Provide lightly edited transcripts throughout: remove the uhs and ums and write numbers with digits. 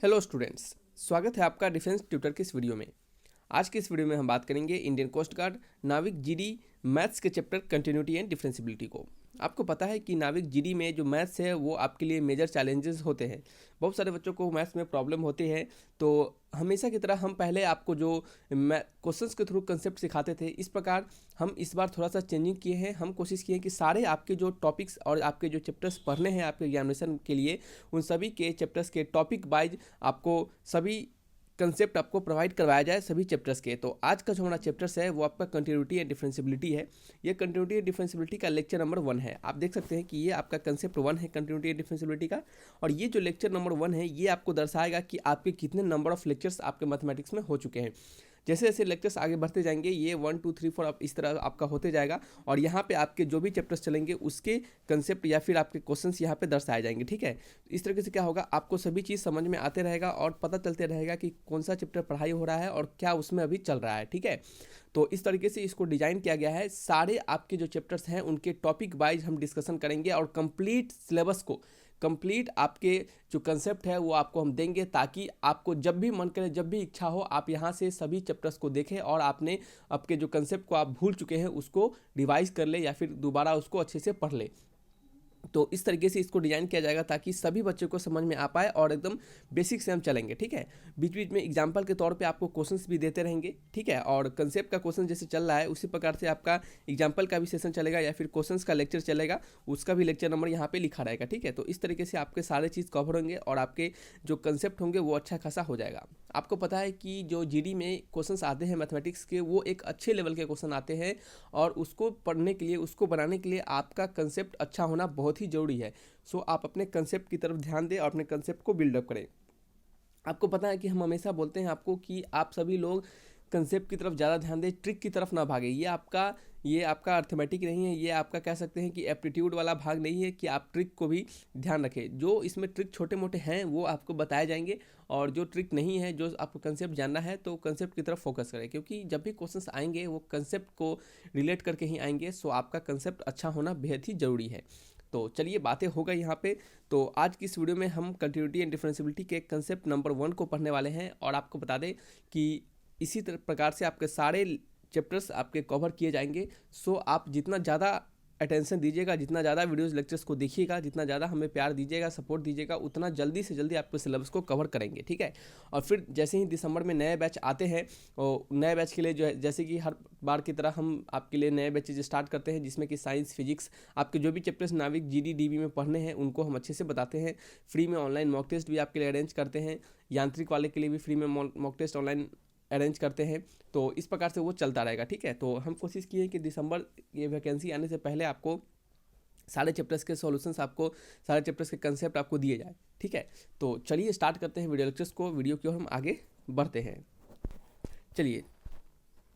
Hello students, स्वागत है आपका डिफेंस ट्यूटर के इस वीडियो में। आज के इस वीडियो में हम बात करेंगे इंडियन कोस्ट गार्ड नाविक जीडी मैथ्स के चैप्टर कंटिन्यूटी एंड डिफरेंशियबिलिटी को। आपको पता है कि नाविक जीडी में जो मैथ्स है वो आपके लिए मेजर चैलेंजेस होते हैं। बहुत सारे बच्चों को मैथ्स में प्रॉब्लम होती है, तो हमेशा की तरह हम पहले आपको जो क्वेश्चंस के थ्रू कंसेप्ट सिखाते थे, इस प्रकार हम इस बार थोड़ा सा चेंजिंग किए हैं। हम कोशिश किए हैं कि सारे आपके जो टॉपिक्स और आपके जो चैप्टर्स पढ़ने हैं आपके एग्जामिनेशन के लिए, उन सभी के चैप्टर्स के टॉपिक वाइज आपको सभी कंसेप्ट आपको प्रोवाइड करवाया जाए सभी चैप्टर्स के। तो आज का जो हमारा चैप्टर्स है वो आपका कंटिन्यूटी एंड डिफरेंशियबिलिटी है। ये कंटिन्यूटी एंड डिफरेंशियबिलिटी का लेक्चर नंबर 1 है। आप देख सकते हैं कि ये आपका कंसेप्ट 1 है कंटिन्यूटी एंड डिफरेंशियबिलिटी का, और ये जो लेक्चर नंबर 1 है ये आपको दर्शाएगा कि आपके कितने नंबर ऑफ लेक्चर्स आपके मैथमेटिक्स में हो चुके हैं। जैसे जैसे लेक्चर्स आगे बढ़ते जाएंगे ये 1 2 3 4 इस तरह आपका होते जाएगा, और यहाँ पे आपके जो भी चैप्टर्स चलेंगे उसके कंसेप्ट या फिर आपके क्वेश्चंस यहाँ पे दर्शाए जाएंगे। ठीक है, इस तरीके से क्या होगा, आपको सभी चीज़ समझ में आते रहेगा और पता चलते रहेगा कि कौन सा चैप्टर पढ़ाई हो रहा है और क्या उसमें अभी चल रहा है। ठीक है, तो इस तरीके से इसको डिजाइन किया गया है। सारे आपके जो चैप्टर्स हैं उनके टॉपिक वाइज हम डिस्कशन करेंगे और कंप्लीट सिलेबस को, कंप्लीट आपके जो कंसेप्ट है वो आपको हम देंगे, ताकि आपको जब भी मन करे, जब भी इच्छा हो, आप यहाँ से सभी चैप्टर्स को देखें और आपने आपके जो कंसेप्ट को आप भूल चुके हैं उसको रिवाइज कर ले या फिर दोबारा उसको अच्छे से पढ़ ले। तो इस तरीके से इसको डिज़ाइन किया जाएगा ताकि सभी बच्चों को समझ में आ पाए और एकदम बेसिक से हम चलेंगे। ठीक है, बीच बीच में एग्जाम्पल के तौर पे आपको क्वेश्चंस भी देते रहेंगे। ठीक है, और कंसेप्ट का क्वेश्चन जैसे चल रहा है उसी प्रकार से आपका एग्जाम्पल का भी सेशन चलेगा या फिर क्वेश्चंस का लेक्चर चलेगा, उसका भी लेक्चर नंबर यहाँ पे लिखा रहेगा। ठीक है, तो इस तरीके से आपके सारे चीज़ कवर होंगे और आपके जो कंसेप्ट होंगे वो अच्छा खासा हो जाएगा। आपको पता है कि जो जीडी में क्वेश्चंस आते हैं मैथमेटिक्स के, वो एक अच्छे लेवल के क्वेश्चन आते हैं, और उसको पढ़ने के लिए, उसको बनाने के लिए आपका कंसेप्ट अच्छा होना बहुत ही ज़रूरी है। सो आप अपने कंसेप्ट की तरफ ध्यान दें और अपने कंसेप्ट को बिल्डअप करें। आपको पता है कि हम हमेशा बोलते हैं आपको कि आप सभी लोग कंसेप्ट की तरफ ज़्यादा ध्यान दें, ट्रिक की तरफ ना भागे। ये आपका अर्थमेटिक नहीं है, ये आपका कह सकते हैं कि एप्टीट्यूड वाला भाग नहीं है कि आप ट्रिक को भी ध्यान रखें। जो इसमें ट्रिक छोटे मोटे हैं वो आपको बताए जाएंगे, और जो ट्रिक नहीं है, जो आपको कंसेप्ट जानना है, तो कंसेप्ट की तरफ फोकस करें, क्योंकि जब भी क्वेश्चंस आएंगे वो कंसेप्ट को रिलेट करके ही आएंगे। सो आपका कंसेप्ट अच्छा होना बेहद ही ज़रूरी है। तो चलिए, बातें हो गई यहाँ पे। तो आज की इस वीडियो में हम कंटिन्यूटी एंड डिफरेंशियबिलिटी के कंसेप्ट नंबर 1 को पढ़ने वाले हैं, और आपको बता दें कि इसी प्रकार से आपके सारे चैप्टर्स आपके कवर किए जाएंगे। सो आप जितना ज़्यादा अटेंशन दीजिएगा, जितना ज़्यादा वीडियोस लेक्चर्स को देखिएगा, जितना ज़्यादा हमें प्यार दीजिएगा, सपोर्ट दीजिएगा, उतना जल्दी से जल्दी आपके सिलेबस को कवर करेंगे। ठीक है, और फिर जैसे ही दिसंबर में नए बैच आते हैं, और नए बैच के लिए जो है, जैसे कि हर बार की तरह हम आपके लिए नए बैचेज स्टार्ट करते हैं, जिसमें कि साइंस, फिजिक्स, आपके जो भी चैप्टर्स नाविक जीडी डीबी में पढ़ने हैं उनको हम अच्छे से बताते हैं। फ्री में ऑनलाइन मॉक टेस्ट भी आपके लिए अरेंज करते हैं, यांत्रिक वाले के लिए भी फ्री में मॉक टेस्ट ऑनलाइन अरेंज करते हैं। तो इस प्रकार से वो चलता रहेगा। ठीक है, तो हम कोशिश किए कि दिसंबर ये वैकेंसी आने से पहले आपको सारे चैप्टर्स के सॉल्यूशंस, आपको सारे चैप्टर्स के कंसेप्ट आपको दिए जाए। ठीक है, तो चलिए स्टार्ट करते हैं वीडियो लेक्चर्स को। वीडियो की ओर हम आगे बढ़ते हैं। चलिए,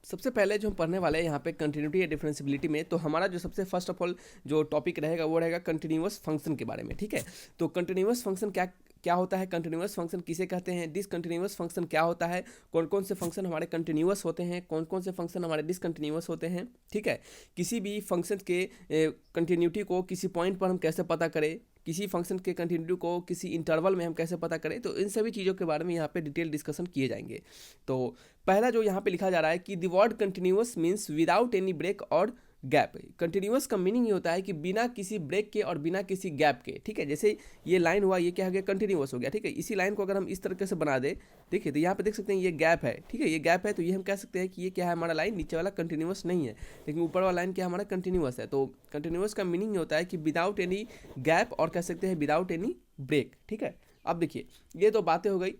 सबसे पहले जो हम पढ़ने वाले हैं यहाँ पे कंटिन्यूटी या डिफरेंशियबिलिटी में, तो हमारा जो सबसे फर्स्ट ऑफ ऑल जो टॉपिक रहेगा वो रहेगा कंटिन्यूअस फंक्शन के बारे में। ठीक है, तो कंटिन्यूअस फंक्शन क्या क्या होता है, कंटिन्यूअस फंक्शन किसे कहते हैं, डिसकंटिन्यूअस फंक्शन क्या होता है, कौन कौन से फंक्शन हमारे कंटिन्यूअस होते हैं, कौन कौन से फंक्शन हमारे डिसकंटिन्यूअस होते हैं। ठीक है, किसी भी फंक्शन के कंटिन्यूटी को किसी पॉइंट पर हम कैसे पता करें, किसी फंक्शन के कंटिन्यूटी को किसी इंटरवल में हम कैसे पता करें, तो इन सभी चीज़ों के बारे में यहाँ पे डिटेल डिस्कशन किए जाएंगे। तो पहला जो यहाँ पे लिखा जा रहा है कि the word continuous means without any break और गैप। कंटिन्यूअस का मीनिंग ये होता है कि बिना किसी ब्रेक के और बिना किसी गैप के। ठीक है, जैसे ये लाइन हुआ, ये क्या हो गया, कंटिन्यूअस हो गया। ठीक है, इसी लाइन को अगर हम इस तरीके से बना दे, देखिए तो यहाँ पे देख सकते हैं ये गैप है। ठीक है, ये गैप है, तो ये हम कह सकते हैं कि ये क्या है, हमारा लाइन नीचे वाला कंटिन्यूअस नहीं है, लेकिन ऊपर वाला लाइन क्या हमारा कंटिन्यूअस है। तो कंटिन्यूअस का मीनिंग ये होता है कि विदाउट एनी गैप, और कह सकते हैं विदाउट एनी ब्रेक। ठीक है, अब देखिए ये तो बातें हो गई।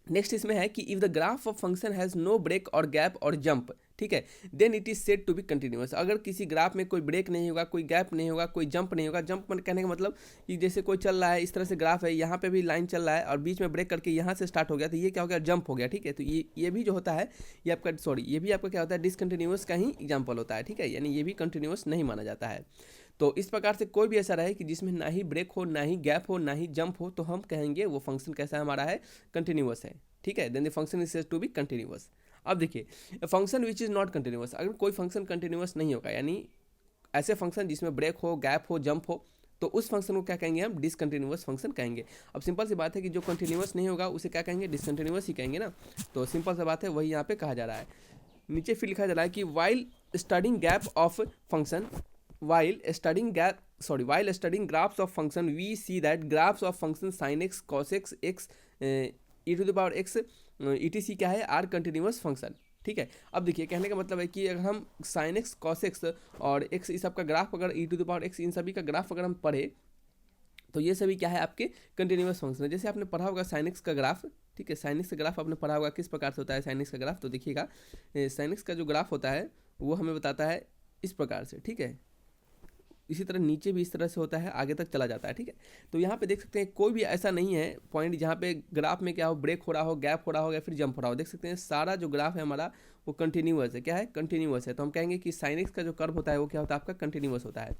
नेक्स्ट इसमें है कि if the graph of function has no break और गैप और जंप, ठीक है, then it is said to be continuous. अगर किसी ग्राफ में कोई ब्रेक नहीं होगा, कोई गैप नहीं होगा, कोई जंप नहीं होगा, जंप कहने का मतलब कि जैसे कोई चल रहा है, इस तरह से ग्राफ है, यहाँ पे भी लाइन चल रहा है और बीच में ब्रेक करके यहाँ से स्टार्ट हो गया, तो ये क्या हो गया, जंप हो गया। ठीक है, तो ये भी जो होता है ये आपका ये भी आपका क्या होता है, डिसकंटिन्यूअस का ही एग्जाम्पल होता है। ठीक है, यानी ये भी कंटिन्यूअस नहीं माना जाता है। तो इस प्रकार से कोई भी ऐसा रहे कि जिसमें ना ही ब्रेक हो, ना ही गैप हो, ना ही जंप हो, तो हम कहेंगे वो फंक्शन कैसा हमारा है, कंटिन्यूअस है। ठीक है, then the function is said to be continuous. अब देखिए, function which is not continuous, अगर कोई फंक्शन कंटिन्यूअस नहीं होगा, यानी ऐसे फंक्शन जिसमें ब्रेक हो, गैप हो, जंप हो, तो उस फंक्शन को क्या कहेंगे हम, डिसकंटिन्यूअस फंक्शन कहेंगे। अब सिंपल सी बात है कि जो कंटिन्यूअस नहीं होगा उसे क्या कहेंगे, डिसकंटिन्यूअस ही कहेंगे ना। तो सिंपल सी बात है, वही यहाँ पे कहा जा रहा है। नीचे फिर लिखा जा रहा है कि while studying gap of function, while studying graphs of function we see that graphs of function sin x cos x x e to the power x etc क्या है, आर कंटिन्यूअस फंक्शन। ठीक है, अब देखिए कहने का मतलब है कि अगर हम sin x cos x और x इस सब का ग्राफ अगर e to the power x इन सभी का ग्राफ अगर हम पढ़े तो ये सभी क्या है, आपके कंटिन्यूअस फंक्शन है। जैसे आपने पढ़ा होगा sin x का ग्राफ, ठीक है, sin x का ग्राफ आपने पढ़ा होगा किस प्रकार से होता है sin x का ग्राफ। तो देखिएगा sin x का जो ग्राफ होता है वो हमें बताता है इस प्रकार से, ठीक है, इसी तरह नीचे भी इस तरह से होता है, आगे तक चला जाता है। ठीक है, तो यहाँ पे देख सकते हैं कोई भी ऐसा नहीं है पॉइंट जहाँ पे ग्राफ में क्या हो, ब्रेक हो रहा हो, गैप हो रहा हो या फिर जंप हो रहा हो। देख सकते हैं सारा जो ग्राफ है हमारा वो कंटिन्यूअस है। क्या है, कंटिन्यूअस है। तो हम कहेंगे कि sin x का जो कर्व होता है वो क्या होता है, आपका कंटिन्यूअस होता है।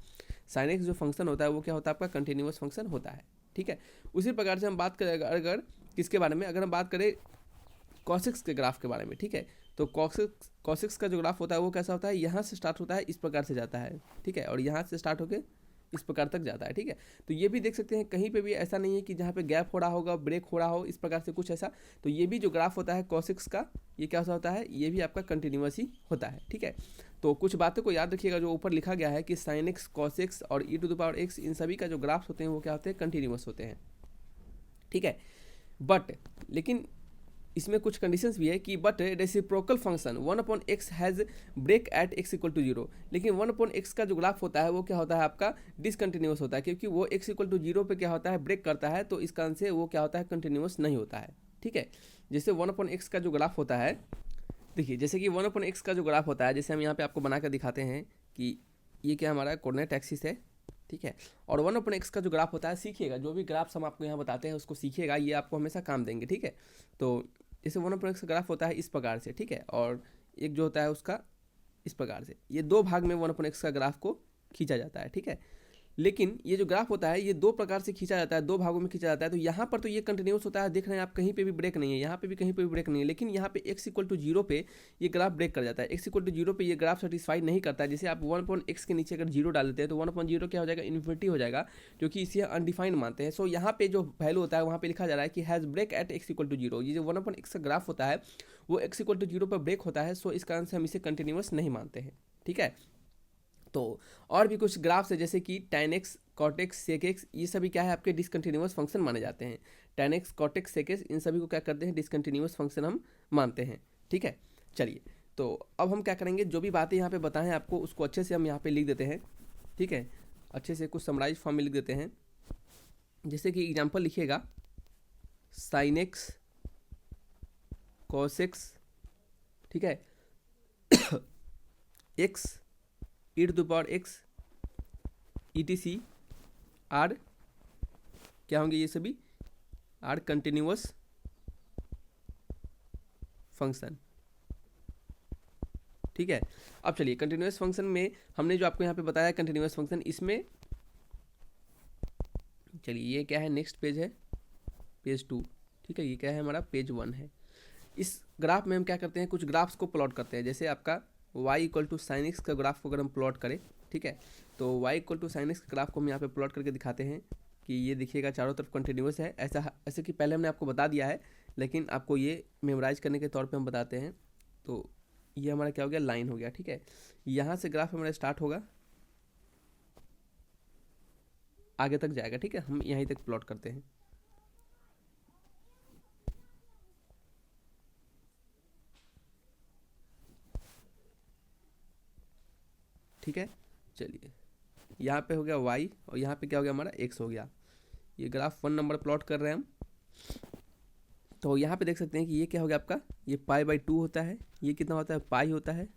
sin x जो फंक्शन होता है वो क्या होता है, आपका कंटिन्यूअस फंक्शन होता है। ठीक है, उसी प्रकार से हम बात करें अगर किसके बारे में, अगर हम बात करें cos x के ग्राफ के बारे में। ठीक है, तो cos x का जो ग्राफ होता है वो कैसा होता है, यहाँ से स्टार्ट होता है, इस प्रकार से जाता है। ठीक है, और यहाँ से स्टार्ट होकर इस प्रकार तक जाता है। ठीक है, तो ये भी देख सकते हैं कहीं पे भी ऐसा नहीं है कि जहाँ पे गैप हो रहा होगा, ब्रेक हो रहा हो, इस प्रकार से कुछ ऐसा। तो ये भी जो ग्राफ होता है cos x का, ये क्या होता है, ये भी आपका कंटिन्यूअस ही होता है। ठीक है, तो कुछ बातों को याद रखिएगा जो ऊपर लिखा गया है कि sin x cos x और e to the power x इन सभी का जो ग्राफ्स होते हैं वो क्या होते हैं, कंटिन्यूअस होते हैं। ठीक है, बट लेकिन इसमें कुछ कंडीशंस भी है कि but reciprocal function 1/x has break at x equal to 0। लेकिन 1/x का जो ग्राफ होता है वो क्या होता है, आपका डिसकंटिन्यूअस होता है, क्योंकि वो x इक्वल टू 0 पे क्या होता है, ब्रेक करता है। तो इस कारण से वो क्या होता है, कंटिन्यूअस नहीं होता है। ठीक है, जैसे 1/x का जो ग्राफ होता है, देखिए जैसे कि 1/x का जो ग्राफ होता है, जैसे हम यहाँ पे आपको बना कर दिखाते हैं कि ये क्या हमारा कोऑर्डिनेट एक्सिस है। ठीक है, और 1/x का जो ग्राफ होता है, सीखिएगा जो भी ग्राफ्स हम आपको यहाँ बताते हैं उसको सीखिएगा, ये आपको हमेशा काम देंगे। ठीक है, तो जैसे 1/x का ग्राफ होता है इस प्रकार से, ठीक है, और एक जो होता है उसका इस प्रकार से, ये दो भाग में 1/x का ग्राफ को खींचा जाता है। ठीक है, लेकिन ये जो ग्राफ होता है ये दो प्रकार से खींचा जाता है, दो भागों में खींचा जाता है। तो यहाँ पर तो ये कंटिन्यूस होता है, देख रहे हैं आप, कहीं पे भी ब्रेक नहीं है, यहाँ पे भी कहीं पे भी ब्रेक नहीं है। लेकिन यहाँ पे x इक्वल टू 0 पे ये ग्राफ ब्रेक कर जाता है। x इक्वल टू 0 पे ये ग्राफ सेटिस्फाइड नहीं करता है। जैसे आप 1/x के नीचे अगर 0 डाल देते हैं तो 1/0 क्या हो जाएगा, इन्फिनिटी हो जाएगा, क्योंकि इसे अनडिफाइंड मानते हैं। सो यहाँ पे जो वैल्यू होता है वहाँ पे लिखा जा रहा है कि has break at x equal to 0। ये जो 1/x का ग्राफ होता है वो x इक्वल टू 0 पर ब्रेक होता है। सो इस कारण से हम इसे कंटिन्यूस नहीं मानते हैं। ठीक है, तो और भी कुछ ग्राफ्स है जैसे कि tan x cot x sec x, ये सभी क्या है, आपके डिसकंटिन्यूअस फंक्शन माने जाते हैं। tan x cot x sec x इन सभी को क्या करते हैं, डिसकंटिन्यूअस फंक्शन हम मानते हैं। ठीक है, चलिए तो अब हम क्या करेंगे, जो भी बातें यहाँ पे बताएं आपको उसको अच्छे से हम यहाँ पे लिख देते हैं। ठीक है, अच्छे से कुछ समराइज फॉर्म में लिख देते हैं। जैसे कि एग्जाम्पल लिखिएगा, sin x cos x, ठीक है, x e to the power x etc are क्या होंगे, ये सभी आर कंटिन्यूअस फंक्शन। ठीक है, अब चलिए कंटिन्यूअस फंक्शन में हमने जो आपको यहाँ पे बताया कंटिन्यूअस फंक्शन, इसमें चलिए ये क्या है, नेक्स्ट पेज है, पेज 2। ठीक है, ये क्या है, हमारा पेज 1 है। इस ग्राफ में हम क्या करते हैं, कुछ ग्राफ्स को प्लॉट करते हैं। जैसे आपका y equal to sine x का ग्राफ को अगर हम प्लॉट करें, ठीक है, तो y equal to sine x का ग्राफ को हम यहाँ पे प्लॉट करके दिखाते हैं कि ये देखिएगा चारों तरफ कंटिन्यूअस है। ऐसे कि पहले हमने आपको बता दिया है, लेकिन आपको ये मेमोराइज करने के तौर पे हम बताते हैं। तो ये हमारा क्या हो गया, लाइन हो गया। ठीक है, यहाँ से ग्राफ हमारा स्टार्ट होगा, आगे तक जाएगा। ठीक है, हम यहीं तक प्लॉट करते हैं। ठीक है, चलिए यहाँ पे हो गया y और यहाँ पे क्या हो गया, हमारा x हो गया। ये ग्राफ 1 नंबर प्लॉट कर रहे हैं हम। तो यहाँ पे देख सकते हैं कि ये क्या हो गया आपका, ये π/2 होता है। ये कितना होता है, पाई होता है।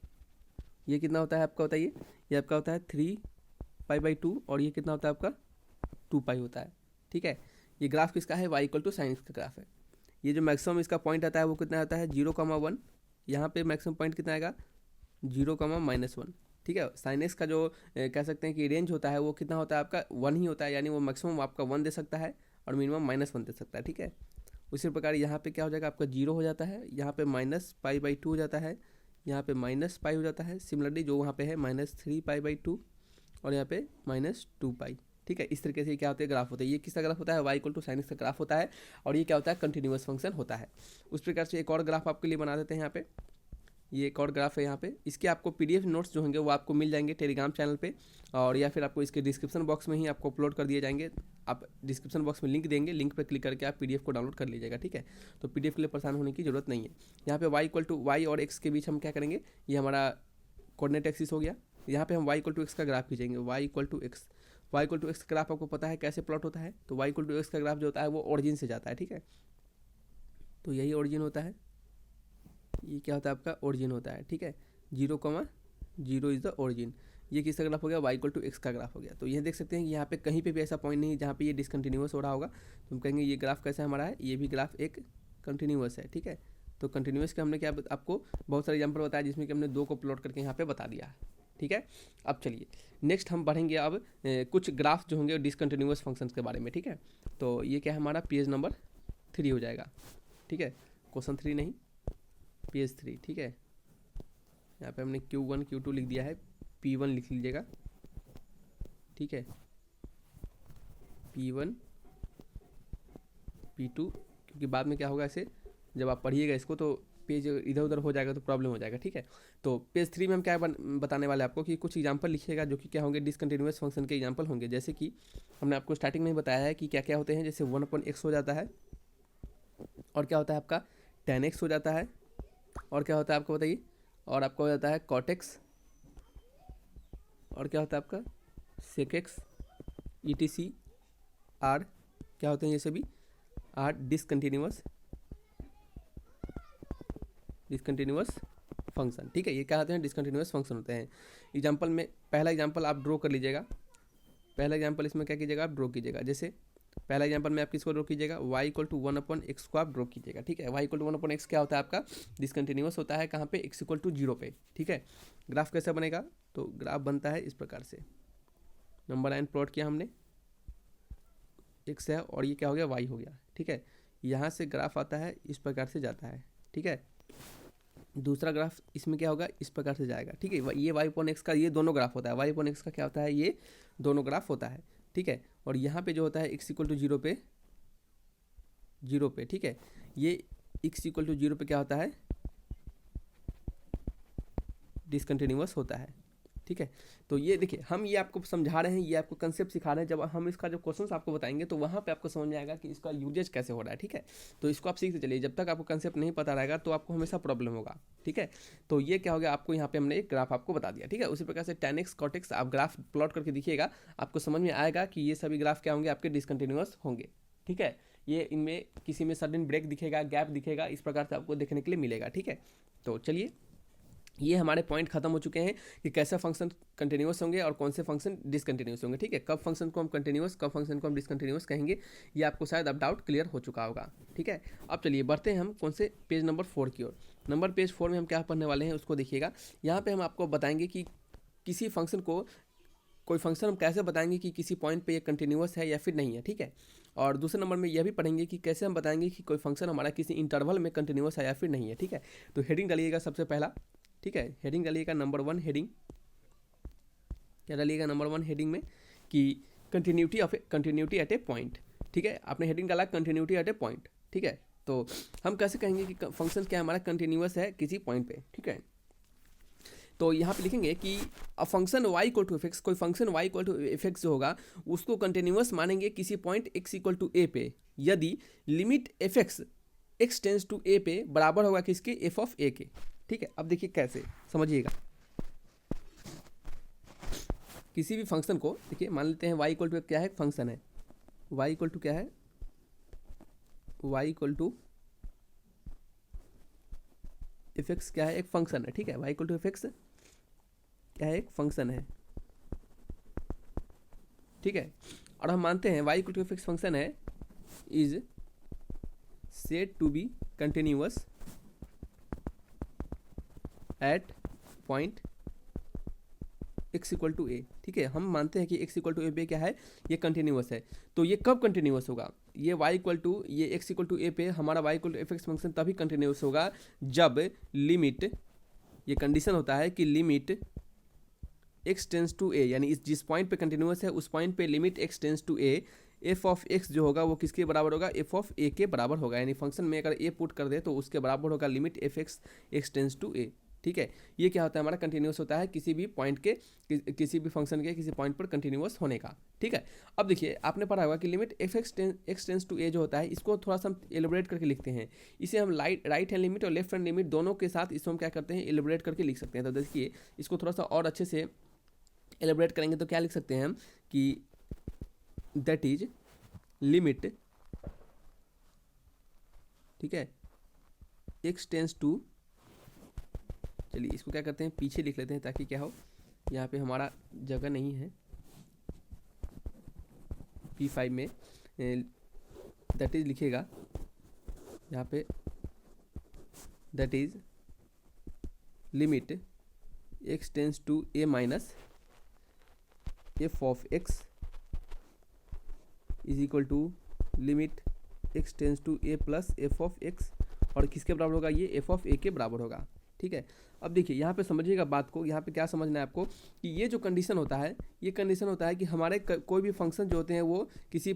ये कितना होता है आपका, होता है ये आपका होता है 3π/2 और ये कितना होता है आपका 2π होता है। ठीक है, ये ग्राफ किसका है, y इक्वल टू साइन का ग्राफ है। ये जो मैक्सिमम इसका पॉइंट आता है वो कितना आता है, 0,1। यहाँ पे मैक्सिमम पॉइंट कितना आएगा, 0,-1। ठीक है, साइन एक्स का जो कह सकते हैं कि रेंज होता है वो कितना होता है आपका 1 ही होता है, यानी वो मैक्सिमम आपका 1 दे सकता है और मिनिमम -1 दे सकता है। ठीक है, उसी प्रकार यहाँ पे क्या हो जाएगा, आपका 0 हो जाता है, यहाँ पे -π/2 हो जाता है, यहाँ पे -π हो जाता है। सिमिलरली जो वहाँ पे है -3π/2 और यहाँ पे -2π। ठीक है। इस तरीके से क्या होता है, ग्राफ होता है। ये किसका ग्राफ होता है, y equal to sine x का ग्राफ होता है, और ये क्या होता है, कंटिन्यूअस फंक्शन होता है। उस प्रकार से एक और ग्राफ आपके लिए बना देते हैं यहाँ पे। ये एक और ग्राफ है यहाँ पे। इसके आपको पीडीएफ नोट्स जो होंगे वो आपको मिल जाएंगे टेलीग्राम चैनल पे, और या फिर आपको इसके डिस्क्रिप्शन बॉक्स में ही आपको अपलोड कर दिए जाएंगे। आप डिस्क्रिप्शन बॉक्स में लिंक देंगे, लिंक पर क्लिक करके आप पीडीएफ को डाउनलोड कर लीजिएगा, ठीक है। तो पीडीएफ के लिए परेशान होने की जरूरत नहीं है। यहाँ पे y इक्वल टू वाई और एक्स के बीच हम क्या करेंगे, ये हमारा कोऑर्डिनेट एक्सिस हो गया। यहाँ पे हम y इक्वल टू एक्स का ग्राफ खींचेंगे, y equal to x. y equal to x का ग्राफ आपको पता है कैसे प्लॉट होता है, तो y इक्वल टू एक्स का ग्राफ जो होता है वो ओरिजिन से जाता है, ठीक है। तो यही ओरिजिन होता है, ये क्या होता है आपका ओरिजिन होता है, ठीक है। 0,0 इज़ द ओरिजिन। ये किसका ग्राफ हो गया, y इक्वल टू एक्स का ग्राफ हो गया। तो ये देख सकते हैं कि यहाँ पे कहीं पे भी ऐसा पॉइंट नहीं है जहाँ पे ये डिसकंटिन्यूअस हो रहा होगा। तो हम कहेंगे ये ग्राफ कैसा हमारा है, ये भी ग्राफ एक कंटिन्यूअस है, ठीक है। तो कंटिन्यूअस का हमने क्या आपको बहुत सारे एग्जाम्पल बताया, जिसमें कि हमने 2 को प्लॉट करके यहाँ पे बता दिया है, ठीक है। अब चलिए नेक्स्ट हम बढ़ेंगे अब कुछ ग्राफ जो होंगे डिसकंटिन्यूअस फंक्शंस के बारे में, ठीक है। तो ये क्या है हमारा पेज नंबर 3 हो जाएगा, ठीक है। क्वेश्चन 3 नहीं, पेज 3, ठीक है। यहाँ पे हमने Q1 Q2 लिख दिया है, P1 लिख लीजिएगा, ठीक है। P1 P2, क्योंकि बाद में क्या होगा ऐसे जब आप पढ़िएगा इसको तो पेज इधर उधर हो जाएगा तो प्रॉब्लम हो जाएगा, ठीक है। तो पेज 3 में हम क्या बताने वाले आपको कि कुछ एग्जांपल लिखिएगा जो कि क्या होंगे, डिसकंटिन्यूअस फंक्शन के एग्जांपल होंगे। जैसे कि हमने आपको स्टार्टिंग में ही बताया है कि क्या क्या होते हैं, जैसे 1/x हो जाता है, और क्या होता है आपका tan x हो जाता है, और क्या होता है आपको बताइए, और आपका हो जाता है cot x, और क्या होता है आपका sec x, etc आर क्या होते हैं, ये सभी आर डिसकंटिन्यूअस फंक्शन, ठीक है। ये क्या होते हैं, डिसकंटिन्यूअस फंक्शन होते हैं। एग्जांपल में पहला एग्जांपल आप ड्रॉ कर लीजिएगा। पहला एग्जांपल इसमें क्या कीजिएगा, आप ड्रॉ कीजिएगा। जैसे पहला एग्जांपल में आप किसको ड्रॉ कीजिएगा, y इक्वल टू 1/x को आप ड्रॉ कीजिएगा, ठीक है। y इक्वल टू 1/x क्या होता है आपका, डिसकंटिन्यूअस होता है कहाँ पे, x इक्वल टू 0 पे, ठीक है। ग्राफ कैसे बनेगा, तो ग्राफ बनता है इस प्रकार से। नंबर लाइन प्लॉट किया हमने, x है और ये क्या हो गया, y हो गया, ठीक है। यहाँ से ग्राफ आता है इस प्रकार से जाता है, ठीक है। दूसरा ग्राफ इसमें क्या होगा, इस प्रकार से जाएगा, ठीक है। ये y/x का ये दोनों ग्राफ होता है, y/x का क्या होता है, ये दोनों ग्राफ होता है, ठीक है। और यहाँ पे जो होता है x इक्वल टू 0 पे, ठीक है। ये x इक्वल टू 0 पे क्या होता है, डिसकंटिन्यूअस होता है, ठीक है। तो ये देखिए हम ये आपको समझा रहे हैं, ये आपको कंसेप्ट सिखा रहे हैं। जब हम इसका जब क्वेश्चंस आपको बताएंगे तो वहाँ पे आपको समझ में आएगा कि इसका यूजेज कैसे हो रहा है, ठीक है। तो इसको आप सीखते चलिए, जब तक आपको कंसेप्ट नहीं पता रहेगा तो आपको हमेशा प्रॉब्लम होगा, ठीक है। तो ये क्या हो गया, आपको यहाँ पे हमने एक ग्राफ आपको बता दिया, ठीक है। उसी प्रकार से tan x cot x आप ग्राफ प्लॉट करके दिखिएगा, आपको समझ में आएगा कि ये सभी ग्राफ क्या होंगे, आपके डिसकंटिन्यूअस होंगे, ठीक है। ये इनमें किसी में सडन ब्रेक दिखेगा, गैप दिखेगा, इस प्रकार से आपको देखने के लिए मिलेगा, ठीक है। तो चलिए ये हमारे पॉइंट खत्म हो चुके हैं कि कैसे फंक्शन कंटिन्यूअस होंगे और कौन से फंक्शन डिसकंटिन्यूअस होंगे, ठीक है। कब फंक्शन को हम कंटिन्यूअस, कब फंक्शन को हम डिसकंटिन्यूअस कहेंगे, ये आपको शायद अब डाउट क्लियर हो चुका होगा, ठीक है। अब चलिए बढ़ते हैं हम कौन से पेज नंबर 4 की ओर। पेज 4 में हम क्या पढ़ने वाले हैं उसको देखिएगा। यहाँ पे हम आपको बताएंगे कि किसी फंक्शन को, कोई फंक्शन हम कैसे बताएंगे कि किसी पॉइंट पे ये कंटिन्यूअस है या फिर नहीं है, ठीक है। और दूसरे नंबर में यह भी पढ़ेंगे कि कैसे हम बताएंगे कि कोई फंक्शन हमारा किसी इंटरवल में कंटिन्यूअस है या फिर नहीं है, ठीक है। तो हेडिंग डालिएगा सबसे पहला, ठीक है। हेडिंग डालिएगा नंबर 1 हेडिंग, क्या डालिएगा नंबर 1 हेडिंग में कि कंटिन्यूटी एट ए पॉइंट, ठीक है। आपने हेडिंग डाला कंटिन्यूटी एट ए पॉइंट, ठीक है। तो हम कैसे कहेंगे कि फंक्शन क्या हमारा कंटिन्यूअस है किसी पॉइंट पे, ठीक है। तो यहाँ पे लिखेंगे कि a function y equal to F, कोई function y equal to F जो होगा उसको कंटिन्यूअस मानेंगे किसी point x equal to a पे, यदि limit F x tends to a पे बराबर होगा किसके, f ऑफ a के, ठीक है। अब देखिए कैसे समझिएगा, किसी भी फंक्शन को देखिए, मान लेते हैं y इक्वल टू क्या है, फंक्शन है, y इक्वल टू क्या है, y equal to F x क्या है, एक फंक्शन है, ठीक है। y equal to F x क्या है, एक फंक्शन है, ठीक है। और हम मानते हैं y equal to F x function है is said to be continuous at point x equal to A, ठीक है। हम मानते हैं कि x इक्वल टू ए पे क्या है, ये कंटिन्यूअस है। तो ये कब कंटिन्यूअस होगा, ये y इक्वल टू ये x इक्वल टू ए पे हमारा y equal to F x function तभी कंटिन्यूअस होगा जब लिमिट, ये कंडीशन होता है कि लिमिट एक्स टेंस टू ए, यानी इस जिस पॉइंट पे कंटिन्यूस है उस पॉइंट पे limit x tends to a, f of x जो होगा वो किसके बराबर होगा, एफ ऑफ ए के बराबर होगा। यानी फंक्शन में अगर ए पुट कर दे तो उसके बराबर होगा limit F X X tends to A. ठीक है, ये क्या होता है, हमारा कंटिन्यूस होता है किसी भी पॉइंट के, किसी भी फंक्शन के किसी पॉइंट पर कंटिन्यूस होने का। ठीक है, अब देखिए आपने पढ़ा होगा कि limit F x tends to A जो होता है, इसको थोड़ा सा हम एलिब्रेट करके लिखते हैं। इसे हम राइट हैंड लिमिट और लेफ्ट हैंड लिमिट दोनों के साथ इसको हम क्या करते हैं, एलिब्रेट करके लिख सकते हैं। तो देखिए इसको थोड़ा सा और अच्छे से एलिब्रेट करेंगे तो क्या लिख सकते हैं हम कि दैट इज लिमिट, ठीक है, एक्स टेंस टू, चलिए इसको क्या करते हैं पीछे लिख लेते हैं ताकि क्या हो, यहाँ पे हमारा जगह नहीं है P5 में, दैट इज लिखेगा यहाँ पे, that is limit x tends to a minus f of x is equal to limit x tends to A plus F of x, और किसके बराबर होगा, ये एफ ऑफ ए के बराबर होगा। ठीक है, अब देखिए यहाँ पे समझिएगा बात को, यहाँ पे क्या समझना है आपको कि ये जो कंडीशन होता है, ये कंडीशन होता है कि हमारे कोई भी फंक्शन जो होते हैं वो किसी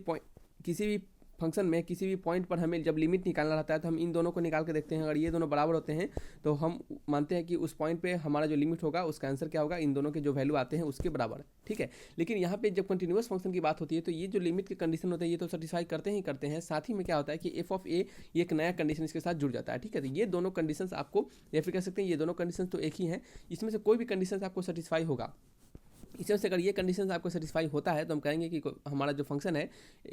भी फंक्शन में किसी भी पॉइंट पर हमें जब लिमिट निकालना रहता है तो हम इन दोनों को निकाल के देखते हैं। अगर ये दोनों बराबर होते हैं तो हम मानते हैं कि उस पॉइंट पे हमारा जो लिमिट होगा उसका आंसर क्या होगा, इन दोनों के जो वैल्यू आते हैं उसके बराबर। ठीक है, लेकिन यहाँ पे जब कंटिन्यूस फंक्शन की बात होती है तो ये जो लिमिट की कंडीशन होता है ये तो सेटिस्फाई करते ही करते हैं, साथ ही में क्या होता है कि एफ ऑफ ए ये एक नया कंडीशन इसके साथ जुड़ जाता है। ठीक है, तो ये दोनों कंडीशन आपको, या फिर कह सकते हैं ये दोनों कंडीशन तो एक ही हैं, इसमें से कोई भी कंडीशन आपको सेटिस्फाई होगा। इसमें से अगर ये कंडीशन आपको सेटिस्फाई होता है तो हम कहेंगे कि हमारा जो फंक्शन है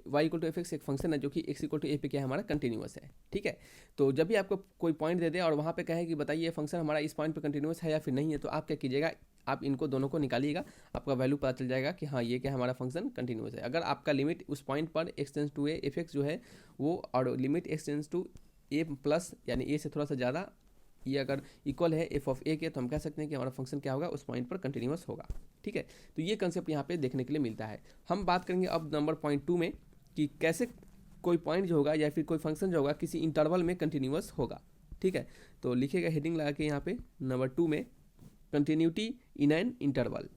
y equal to F x एक फंक्शन है जो कि x इक्वल टू ए पे क्या है, हमारा कंटिन्यूस है। ठीक है, तो जब भी आपको कोई पॉइंट दे दे और वहाँ पे कहे कि बताइए ये फंक्शन हमारा इस पॉइंट पे कंटिन्यूस है या फिर नहीं है, तो आप क्या कीजिएगा, आप इनको दोनों को निकालिएगा, आपका वैल्यू पता चल जाएगा कि हाँ ये क्या हमारा फंक्शन कंटिन्यूस है। अगर आपका लिमिट उस पॉइंट पर x tends to a f x जो है वो, और limit x tends to A plus यानी ए से थोड़ा सा ज़्यादा, ये अगर इक्वल है एफ ऑफ ए के, तो हम कह सकते हैं कि हमारा फंक्शन क्या होगा, उस पॉइंट पर कंटिन्यूस होगा। ठीक है, तो ये कंसेप्ट यहाँ पे देखने के लिए मिलता है। हम बात करेंगे अब नंबर पॉइंट 2 में कि कैसे कोई पॉइंट जो होगा या फिर कोई फंक्शन जो होगा किसी इंटरवल में कंटिन्यूस होगा। ठीक है, तो लिखिएगा हेडिंग लगा के यहाँ पे नंबर 2 में कंटिन्यूटी इन एन इंटरवल।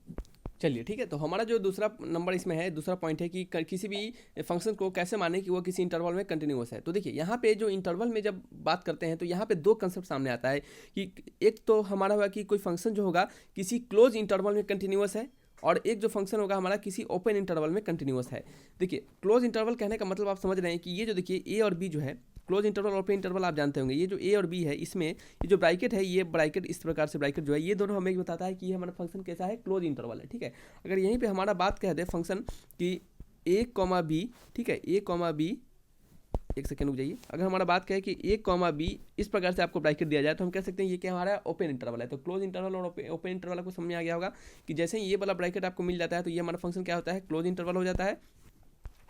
चलिए ठीक है, तो हमारा जो दूसरा नंबर इसमें है, दूसरा पॉइंट है कि किसी भी फंक्शन को कैसे माने कि वो किसी इंटरवल में कंटिन्यूस है। तो देखिए यहाँ पे जो इंटरवल में जब बात करते हैं तो यहाँ पे दो कंसेप्ट सामने आता है कि एक तो हमारा होगा कि कोई फंक्शन जो होगा किसी क्लोज इंटरवल में कंटिन्यूस है, और एक जो फंक्शन होगा हमारा किसी ओपन इंटरवल में कंटिन्यूस है। देखिए क्लोज इंटरवल कहने का मतलब आप समझ रहे हैं कि ये जो देखिए ए और बी जो है, क्लोज इंटरवल और ओपन इंटरवल आप जानते होंगे, ये जो ए और बी है इसमें ये जो ब्रैकेट है, ये ब्रैकेट इस प्रकार से ब्रैकेट जो है ये दोनों हमें बताता है कि ये हमारा फंक्शन कैसा है, क्लोज इंटरवल है। ठीक है, अगर यहीं पे हमारा बात कह दे फंक्शन कि ए कॉमा बी, ठीक है, ए कॉमा बी, एक सेकंड रुक जाइए, अगर हमारा बात कहे कि ए कॉमा बी इस प्रकार से आपको ब्रैकेट दिया जाए तो हम कह सकते हैं ये क्या हमारा ओपन इंटरवल है। तो क्लोज इंटरवल और ओपन इंटरवल आपको समझ में आ गया होगा कि जैसे ही ये वाला ब्रैकेट आपको मिल जाता है तो ये हमारा फंक्शन क्या होता है, क्लोज इंटरवल हो जाता है,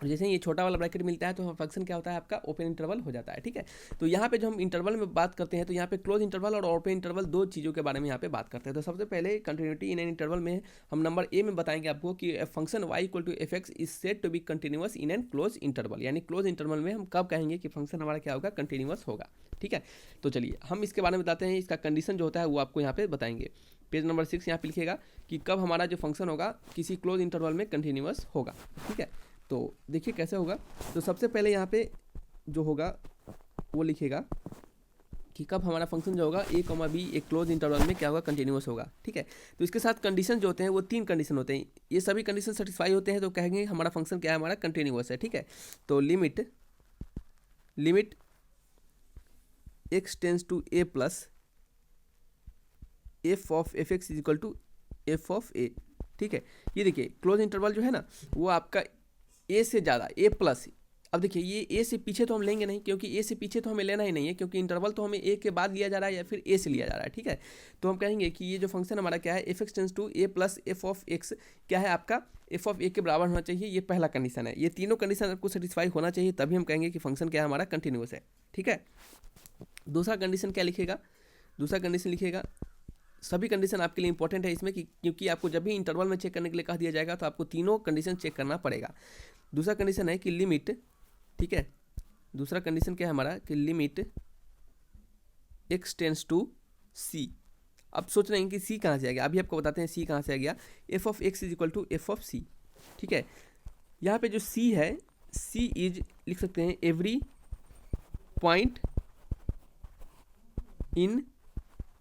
और जैसे ही ये छोटा वाला ब्रैकेट मिलता है तो फंक्शन क्या होता है, आपका ओपन इंटरवल हो जाता है। ठीक है, तो यहाँ पे जो हम इंटरवल में बात करते हैं तो यहाँ पे क्लोज इंटरवल और ओपन इंटरवल दो चीज़ों के बारे में यहाँ पे बात करते हैं। तो सबसे पहले कंटिन्यूटी इन एन इंटरवल में हम नंबर ए में बताएंगे आपको कि function y equal to F x is said to be continuous in an close interval, यानी क्लोज इंटरवल में हम कब कहेंगे कि फंक्शन हमारा क्या होगा, कंटिन्यूस होगा। ठीक है, तो चलिए हम इसके बारे में बताते हैं, इसका कंडीशन जो होता है वो आपको यहाँ पे बताएंगे। पेज नंबर 6 यहाँ पे लिखेगा कि कब हमारा जो फंक्शन होगा किसी क्लोज इंटरवल में कंटिन्यूस होगा। ठीक है, तो देखिए कैसे होगा। तो सबसे पहले यहाँ पे जो होगा वो लिखेगा कि कब हमारा फंक्शन जो होगा ए कॉमा बी एक क्लोज इंटरवल में क्या होगा, कंटिन्यूस होगा। ठीक है, तो इसके साथ कंडीशन जो होते हैं वो 3 कंडीशन होते हैं, ये सभी कंडीशन सेटिस्फाई होते हैं तो कहेंगे हमारा फंक्शन क्या है, हमारा कंटिन्यूस है। ठीक है, तो limit x tends to A plus F of F x is equal to F of A. ठीक है, ये देखिए क्लोज इंटरवल जो है ना वो आपका ए से ज़्यादा, ए प्लस, अब देखिए ये ए से पीछे तो हम लेंगे नहीं क्योंकि ए से पीछे तो हमें लेना ही नहीं है, क्योंकि इंटरवल तो हमें ए के बाद लिया जा रहा है या फिर ए से लिया जा रहा है। ठीक है, तो हम कहेंगे कि ये जो फंक्शन हमारा क्या है, f x tends to A plus F of x क्या है, आपका एफ ऑफ ए के बराबर होना चाहिए, ये पहला कंडीशन है। ये तीनों कंडीशन आपको सेटिस्फाई होना चाहिए तभी हम कहेंगे कि फंक्शन क्या है, हमारा कंटिन्यूस है। ठीक है, दूसरा कंडीशन क्या लिखेगा, दूसरा कंडीशन लिखेगा, सभी कंडीशन आपके लिए इंपॉर्टेंट है इसमें कि क्योंकि आपको जब भी इंटरवल में चेक करने के लिए कह दिया जाएगा तो आपको तीनों कंडीशन चेक करना पड़ेगा। दूसरा कंडीशन है कि लिमिट, ठीक है, दूसरा कंडीशन क्या है हमारा कि लिमिट एक्स टेंस टू सी, अब सोच रहे हैं कि सी कहाँ से आ गया, अभी आपको बताते हैं सी कहाँ से आ गया। F of x is equal to F of C, ठीक है। यहाँ पे जो सी है, सी इज लिख सकते हैं every point in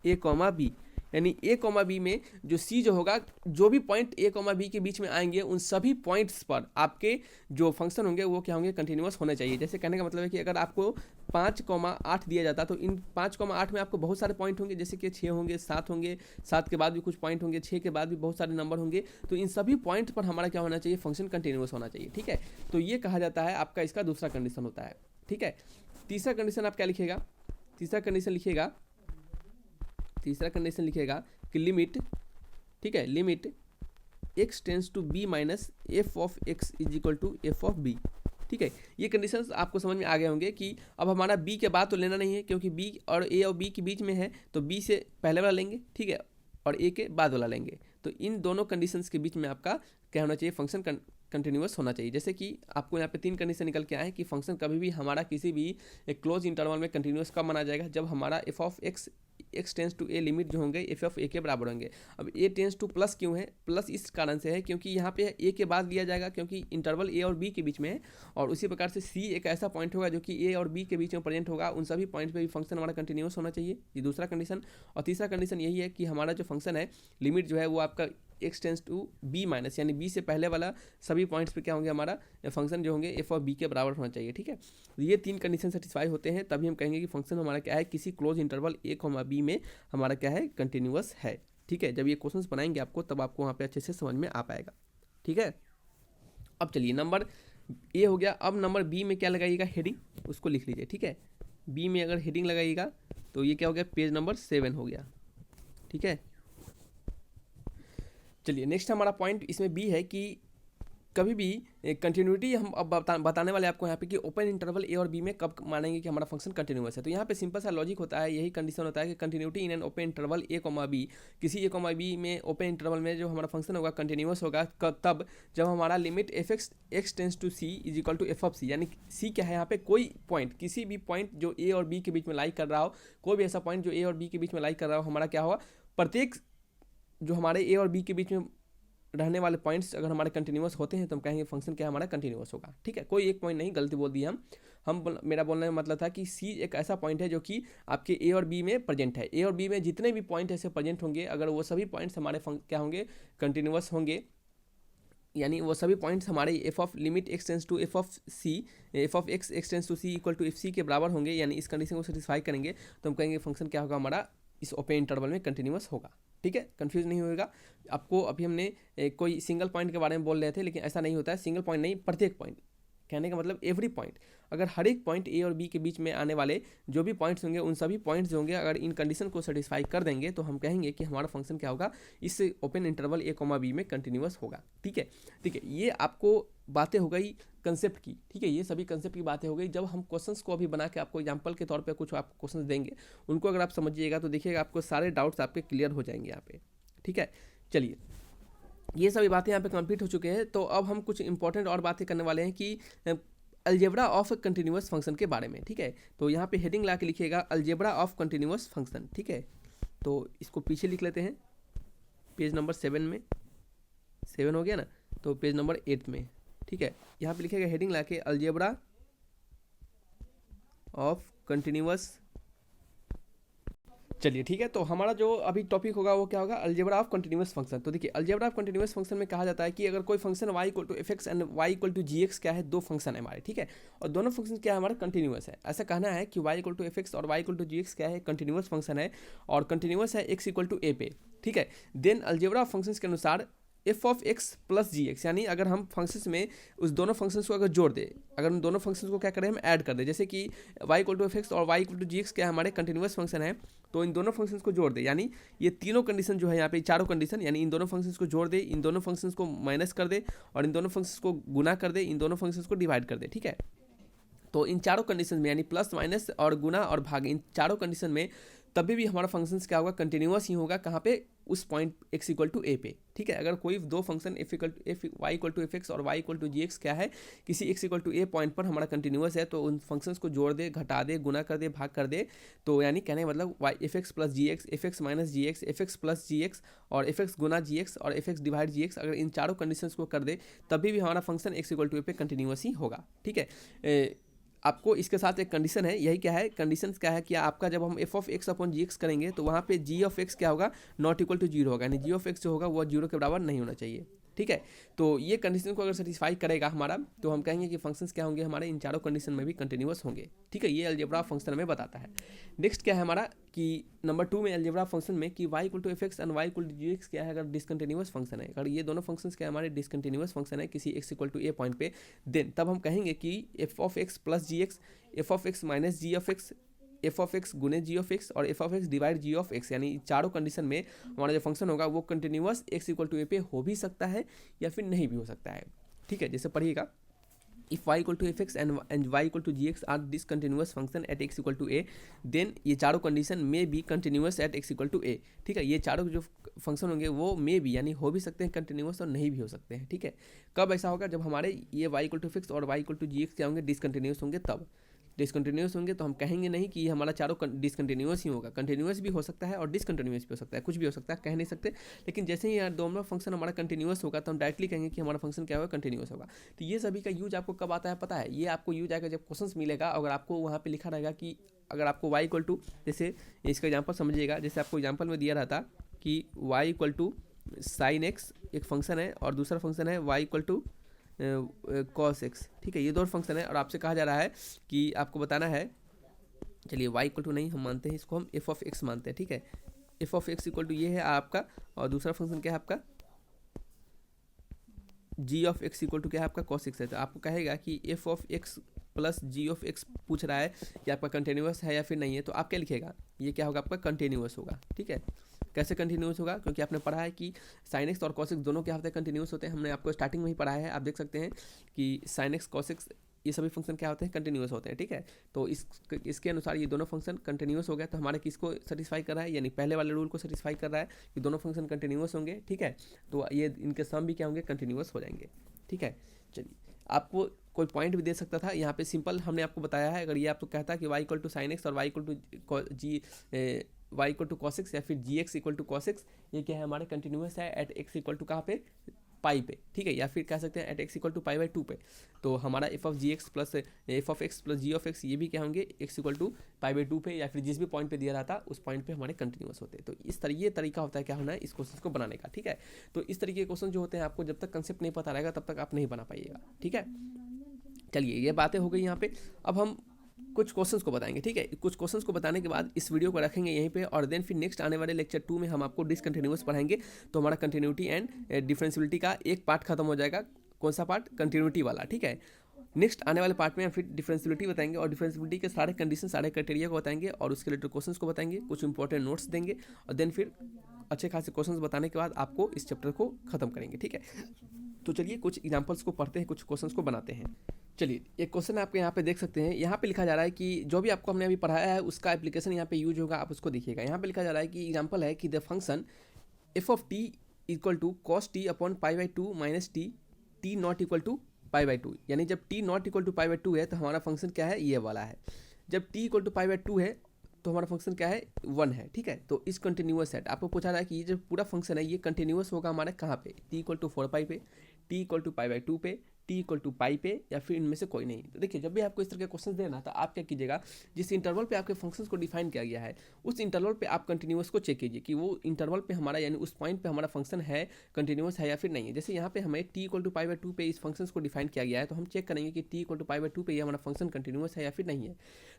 a comma b, यानी ए कॉमा बी में जो सी जो होगा, जो भी पॉइंट ए कॉमा बी के बीच में आएंगे उन सभी पॉइंट्स पर आपके जो फंक्शन होंगे वो क्या होंगे, कंटिन्यूअस होने चाहिए। जैसे कहने का मतलब है कि अगर आपको 5,8 दिया जाता तो इन 5,8 में आपको बहुत सारे पॉइंट होंगे, जैसे कि 6 होंगे, 7 होंगे, 7 के बाद भी कुछ पॉइंट होंगे, 6 के बाद भी बहुत सारे नंबर होंगे, तो इन सभी पॉइंट पर हमारा क्या होना चाहिए, फंक्शन कंटिन्यूअस होना चाहिए, ठीक है। तो ये कहा जाता है आपका, इसका दूसरा कंडीशन होता है, ठीक है। तीसरा कंडीशन आप क्या लिखिएगा, तीसरा कंडीशन लिखिएगा कि लिमिट, ठीक है, limit x tends to b minus f of x is equal to F of b, ठीक है। ये कंडीशंस आपको समझ में आ गए होंगे कि अब हमारा b के बाद तो लेना नहीं है, क्योंकि b और a और b के बीच में है, तो b से पहले वाला लेंगे, ठीक है, और a के बाद वाला लेंगे। तो इन दोनों कंडीशंस के बीच में आपका क्या होना चाहिए, फंक्शन कंटिन्यूअस होना चाहिए। जैसे कि आपको यहाँ पे 3 कंडीशन निकल के आए हैं कि फंक्शन कभी भी हमारा किसी भी एक क्लोज इंटरवल में कंटिन्यूअस कब माना जाएगा, जब हमारा F of x tends to a limit जो होंगे एफ ऑफ ए के बराबर होंगे। अब ए टेंस टू प्लस क्यों है, प्लस इस कारण से है क्योंकि यहाँ पे ए के बाद लिया जाएगा, क्योंकि इंटरवल ए और बी के बीच में है, और उसी प्रकार से सी एक ऐसा पॉइंट होगा जो कि ए और बी के बीच में प्रेजेंट होगा, उन सभी पॉइंट पे भी फंक्शन हमारा कंटिन्यूअस होना चाहिए, ये दूसरा कंडीशन। और तीसरा कंडीशन यही है कि हमारा जो फंक्शन है लिमिट जो है वो आपका x tends to b minus, यानी बी से पहले वाला सभी पॉइंट्स पे क्या होंगे, हमारा फंक्शन जो होंगे एफ ऑफ बी के बराबर होना चाहिए, ठीक है। ये 3 कंडीशन सेटिस्फाई होते हैं तभी हम कहेंगे कि फंक्शन हमारा क्या है, किसी close interval a comma b में हमारा क्या है, कंटिन्यूअस है, ठीक है। जब ये क्वेश्चंस बनाएंगे आपको तब आपको वहाँ पे अच्छे से समझ में आ पाएगा, ठीक है। अब चलिए नंबर ए हो गया, अब नंबर बी में क्या लगाइएगा, हेडिंग, उसको लिख लीजिए, ठीक है। बी में अगर हेडिंग लगाइएगा तो ये क्या हो गया, पेज नंबर 7 हो गया, ठीक है। चलिए नेक्स्ट हमारा पॉइंट इसमें बी है कि कभी भी कंटिन्यूटी हम अब बताने वाले आपको यहाँ पे कि ओपन इंटरवल ए और बी में कब मानेंगे कि हमारा फंक्शन कंटिन्यूअस है। तो यहाँ पे सिंपल सा लॉजिक होता है, यही कंडीशन होता है कि continuity in an open interval a comma b, किसी ए कॉमा बी में ओपन इंटरवल में जो हमारा फंक्शन होगा कंटिन्यूअस होगा तब जब हमारा limit F x tends to C is equal to F of C, यानी सी क्या है यहाँ पे, कोई पॉइंट, किसी भी पॉइंट जो ए और बी के बीच में लाई कर रहा हो, कोई भी ऐसा पॉइंट जो ए और बी के बीच में लाई कर रहा हो, हमारा क्या होगा, प्रत्येक जो हमारे ए और बी के बीच में रहने वाले पॉइंट्स अगर हमारे कंटिन्यूअस होते हैं तो हम कहेंगे फंक्शन क्या हमारा कंटिन्यूअस होगा, ठीक है। कोई एक पॉइंट नहीं, गलती बोल दी मेरा बोलने में मतलब था कि सी एक ऐसा पॉइंट है जो कि आपके ए और बी में प्रेजेंट है, ए और बी में जितने भी पॉइंट ऐसे प्रेजेंट होंगे अगर वो सभी पॉइंट्स हमारे क्या होंगे, कंटिन्यूअस होंगे, यानी वो सभी पॉइंट्स हमारे f of limit x tends to F of c, f of x tends to c equal to f c के बराबर होंगे, यानी इस कंडीशन को सेटिस्फाई करेंगे तो हम कहेंगे फंक्शन क्या होगा, हमारा इस ओपन इंटरवल में कंटिन्यूअस होगा, ठीक है। कंफ्यूज नहीं होगा आपको। अभी हमने कोई सिंगल पॉइंट के बारे में बोल रहे थे, लेकिन ऐसा नहीं होता है, सिंगल पॉइंट नहीं, प्रत्येक पॉइंट, कहने का मतलब एवरी पॉइंट, अगर हर एक पॉइंट ए और बी के बीच में आने वाले जो भी पॉइंट्स होंगे उन सभी पॉइंट्स होंगे अगर इन कंडीशन को सेटिस्फाई कर देंगे तो हम कहेंगे कि हमारा फंक्शन क्या होगा, इस open interval a comma b में कंटिन्यूअस होगा, ठीक है। ये आपको बातें हो गई कंसेप्ट की, ठीक है, ये सभी कंसेप्ट की बातें हो गई। जब हम क्वेश्चंस को अभी बना के आपको एग्जांपल के तौर पे कुछ आपको क्वेश्चंस देंगे, उनको अगर आप समझिएगा तो देखिएगा आपको सारे डाउट्स आपके क्लियर हो जाएंगे यहाँ पे, ठीक है। चलिए ये सभी बातें यहाँ पे कंप्लीट हो चुके हैं, तो अब हम कुछ इंपॉर्टेंट और बातें करने वाले हैं कि अलजेब्रा ऑफ कंटिन्यूअस फंक्शन के बारे में, ठीक है। तो यहाँ पे हेडिंग ला के लिखिएगा अलजेब्रा ऑफ कंटिन्यूअस फंक्शन, ठीक है। तो इसको पीछे लिख लेते हैं, पेज नंबर 7 में, 7 हो गया ना, तो पेज नंबर 8 में, ठीक है। यहाँ पे लिखेगा हेडिंग ला के अलजेब्रा ऑफ कंटिन्यूअस। चलिए ठीक है, तो हमारा जो अभी टॉपिक होगा वो क्या होगा, अलजेब्रा ऑफ कंटिन्यूअस फंक्शन। तो देखिए अलजेब्रा ऑफ कंटिन्यूअस फंक्शन में कहा जाता है कि अगर कोई function y equal to F x and y equal to ji x क्या है, दो फंक्शन है हमारे, ठीक है, और दोनों फंक्शन क्या है हमारा कंटिन्यूअस है। ऐसा कहना है कि y equal to F x और y equal to ji x क्या है, कंटिन्यूअस फंक्शन है और कंटिन्यूअस है x इक्वल टू a पे, ठीक है। देन अलजेब्रा ऑफ फंक्शंस के अनुसार f of x plus g x, यानी अगर हम फंक्शंस में उस दोनों फंक्शंस को अगर जोड़ दे, अगर उन दोनों फंक्शंस को क्या करें हम ऐड कर दे, जैसे कि y equal to F x और y equal to ji x क्या हमारे कंटिन्यूअस फंक्शन है, तो इन दोनों फंक्शंस को जोड़ दे, यानी ये तीनों कंडीशन जो है यहाँ पे चारों कंडीशन, यानी इन दोनों फंक्शंस को जोड़ दे, इन दोनों फंक्शंस को माइनस कर दे और इन दोनों फंक्शंस को गुना कर दे, इन दोनों फंक्शंस को डिवाइड कर दे, ठीक है। तो इन चारों कंडीशन में यानी प्लस माइनस और गुना और भाग, इन चारों कंडीशन में तभी भी हमारा फंक्शन क्या होगा, कंटिन्यूस ही होगा। कहाँ पे, उस पॉइंट x इक्वल टू ए पे, ठीक है। अगर कोई दो function Y equal to F x और Y equal to ji x क्या है, किसी x equal to A point पर हमारा कंटिन्यूस है, तो उन फंक्शंस को जोड़ दे, घटा दे, गुना कर दे, भाग कर दे, तो यानी कहने का मतलब Y F x plus g x, F x minus जी x, F x plus g x और एफ एक्स गुना जी एक्स और एफ एक्स डिवाइड जी एक्स, अगर इन चारों कंडीशंस को कर दे तभी भी हमारा फंक्शन x इक्वल टू ए पे कंटिन्यूस ही होगा, ठीक है। आपको इसके साथ एक कंडीशन है, यही क्या है, कंडीशन क्या है कि आपका जब हम f of x upon g x करेंगे तो वहाँ पे जी ऑफ एक्स क्या होगा, नॉट इक्वल टू जीरो होगा, यानी जी ऑफ एक्स जो होगा वो जीरो के बराबर नहीं होना चाहिए, ठीक है। तो ये कंडीशन को अगर सेटिस्फाई करेगा हमारा, तो हम कहेंगे कि फंक्शंस क्या होंगे हमारे, इन चारों कंडीशन में भी कंटिन्यूस होंगे, ठीक है। ये अलजेब्रा फंक्शन हमें बताता है। नेक्स्ट क्या है हमारा कि नंबर 2 में अलजेब्रा फंक्शन में कि y equal to F x and y equal to ji x क्या है, अगर डिसकंटिन्यूस फंक्शन है, अगर ये दोनों फंक्शंस क्या हमारे डिसकंटिन्यूस फंक्शन है किसी x equal to A point पे, देन तब हम कहेंगे कि f of x plus g x, f of x minus g of x, f of x गुने जी ऑफ एक्स और f of x divide g of x, यानी चारों condition में हमारा जो फंक्शन होगा वो कंटिन्यूस एक्स इक्वल टू ए पे हो भी सकता है या फिर नहीं भी हो सकता है, ठीक है। जैसे पढ़िएगा, if y equal to F x and y equal to ji X are discontinuous function at x equal to A, then ये चारों कंडीशन में be continuous at x equal to A, ठीक है। ये चारों जो फंक्शन होंगे वो मे भी यानी हो भी सकते हैं कंटिन्यूस और नहीं भी हो सकते हैं, ठीक है। कब ऐसा होगा, जब हमारे ये y equal to F x और y equal to ji x क्या होंगे, डिसकंटिन्यूस होंगे। तब डिसकंटिन्यूस होंगे तो हम कहेंगे नहीं कि ये हमारा चारों डिसकंटिन्यूस ही होगा, कंटिन्यूस भी हो सकता है और डिसकंटिन्यूस भी हो सकता है, कुछ भी हो सकता है, कह नहीं सकते। लेकिन जैसे ही यार दोनों फंक्शन हमारा कंटिन्यूस होगा तो हम डायरेक्टली कहेंगे कि हमारा फंक्शन क्या होगा, कंटिन्यूस होगा। तो ये सभी का यूज आपको कब आता है पता है, ये आपको यूज आएगा जब क्वेश्चन मिलेगा, अगर आपको वहाँ पर लिखा रहेगा कि अगर आपको y इक्वल टू, जैसे इसका एग्जाम्पल समझिएगा, जैसे आपको एग्जाम्पल में दिया रहता कि y equal to sine x एक फंक्शन है और दूसरा फंक्शन है y equal to cos x, ठीक है। ये दो फंक्शन है और आपसे कहा जा रहा है कि आपको बताना है, चलिए y इक्वल टू नहीं हम मानते हैं, इसको हम एफ ऑफ एक्स मानते हैं, ठीक है। F of x equal to ये है आपका, और दूसरा फंक्शन क्या है आपका, g of x equal to क्या है आपका, कॉस एक्स है। तो आपको कहेगा कि f of x plus g of x पूछ रहा है कि आपका कंटिन्यूस है या फिर नहीं है, तो आप क्या लिखेगा, ये क्या होगा आपका कंटिन्यूस होगा, ठीक है। कैसे कंटिन्यूस होगा, क्योंकि आपने पढ़ा है कि साइन एक्स और कॉस एक्स दोनों क्या होते हैं, कंटिन्यूस होते हैं। हमने आपको स्टार्टिंग में ही पढ़ाया है, आप देख सकते हैं कि साइन एक्स कॉस एक्स ये सभी फंक्शन क्या होते हैं, कंटिन्यूस होते हैं, ठीक है। तो इसके अनुसार ये दोनों फंक्शन कंटिन्यूस हो गया, तो हमारे किसको सेटिस्फाई कर रहा है, यानी पहले वाले रूल को सेटिस्फाई कर रहा है कि दोनों फंक्शन कंटिन्यूस होंगे, ठीक है। तो ये इनके सम भी क्या होंगे, कंटिन्यूस हो जाएंगे, ठीक है। चलिए, आपको कोई पॉइंट भी दे सकता था, यहाँ पे सिंपल हमने आपको बताया है। अगर ये आपको कहता कि y equal to sine X और y equal to G y equal to cos X या फिर G X equal to cos X, ये क्या है हमारे कंटिन्यूस है एट x इक्वल टू कहाँ पे, पाई पे, ठीक है। या फिर कह सकते हैं at x equal to pi by 2 पे, तो हमारा F of g x plus F of x plus g of x ये भी क्या होंगे x equal to pi by 2 पे, या फिर जिस भी पॉइंट पे दिया रहा था उस पॉइंट पे हमारे कंटिन्यूस होते हैं। तो इस ये तरीका होता है क्या होना है, इस क्वेश्चन को बनाने का, ठीक है। तो इस तरीके के क्वेश्चन जो होते हैं आपको जब तक कंसेप्ट नहीं पता रहेगा तब तक आप नहीं बना पाइएगा, ठीक है। चलिए, ये बातें हो गई यहाँ पे। अब हम कुछ क्वेश्चंस को बताएंगे, ठीक है। कुछ क्वेश्चंस को बताने के बाद इस वीडियो को रखेंगे यहीं पे, और देन फिर नेक्स्ट आने वाले लेक्चर 2 में हम आपको डिसकंटिन्यूस पढ़ाएंगे। तो हमारा कंटिन्यूटी एंड डिफरेंशियबिलिटी का एक पार्ट खत्म हो जाएगा। कौन सा पार्ट, कंटिन्यूटी वाला, ठीक है। नेक्स्ट आने वाले पार्ट में हम फिर डिफरेंशियबिलिटी बताएंगे और डिफरेंशियबिलिटी के सारे कंडीशन, सारे क्राइटेरिया को बताएंगे और उसके रिलेटेड क्वेश्चंस को बताएंगे, कुछ इंपॉर्टेंट नोट्स देंगे, और देन फिर अच्छे खासे क्वेश्चंस बताने के बाद आपको इस चैप्टर को खत्म करेंगे, ठीक है। तो चलिए कुछ एग्जाम्पल्स को पढ़ते हैं, कुछ क्वेश्चंस को बनाते हैं। चलिए, एक क्वेश्चन आपको यहाँ पे देख सकते हैं, यहाँ पे लिखा जा रहा है कि जो भी आपको हमने अभी पढ़ाया है उसका एप्लीकेशन यहाँ पे यूज होगा, आप उसको देखिएगा। यहाँ पे लिखा जा रहा है कि एग्जांपल है कि the function f of t equal to cos t upon pi by 2 minus t not equal to pi by 2, यानी जब t not equal to pi by 2 है तो हमारा फंक्शन क्या है, ये वाला है। जब t equal to pi by 2 है तो हमारा फंक्शन क्या है, 1 है, ठीक है। तो इस कंटिन्यूस सेट आपको पूछा रहा है कि ये जो पूरा फंक्शन है ये कंटिन्यूस होगा हमारे कहाँ पे, टी इक्वल टू 4 पाई पे, t equal to pi by 2 पे, टी इक्वल टू पाई पे, या फिर इनमें से कोई नहीं। तो देखिए, जब भी आपको इस तरह के क्वेश्चन देना तो आप क्या कीजिएगा, जिस इंटरवल पे आपके फंक्शंस को डिफाइन किया गया है उस इंटरवल पे आप कंटिन्यूस को चेक कीजिए कि वो इंटरवल पे हमारा, यानी उस पॉइंट पे हमारा फंक्शन है कंटिन्यूस है या फिर नहीं है। जैसे यहाँ पे हमें t equal to pi by 2 पे इस फंक्शंस को डिफाइन किया गया है, तो हम चेक करेंगे कि t equal to pi by 2 पे ये हमारा फंक्शन कंटिन्यूस है या फिर नहीं है।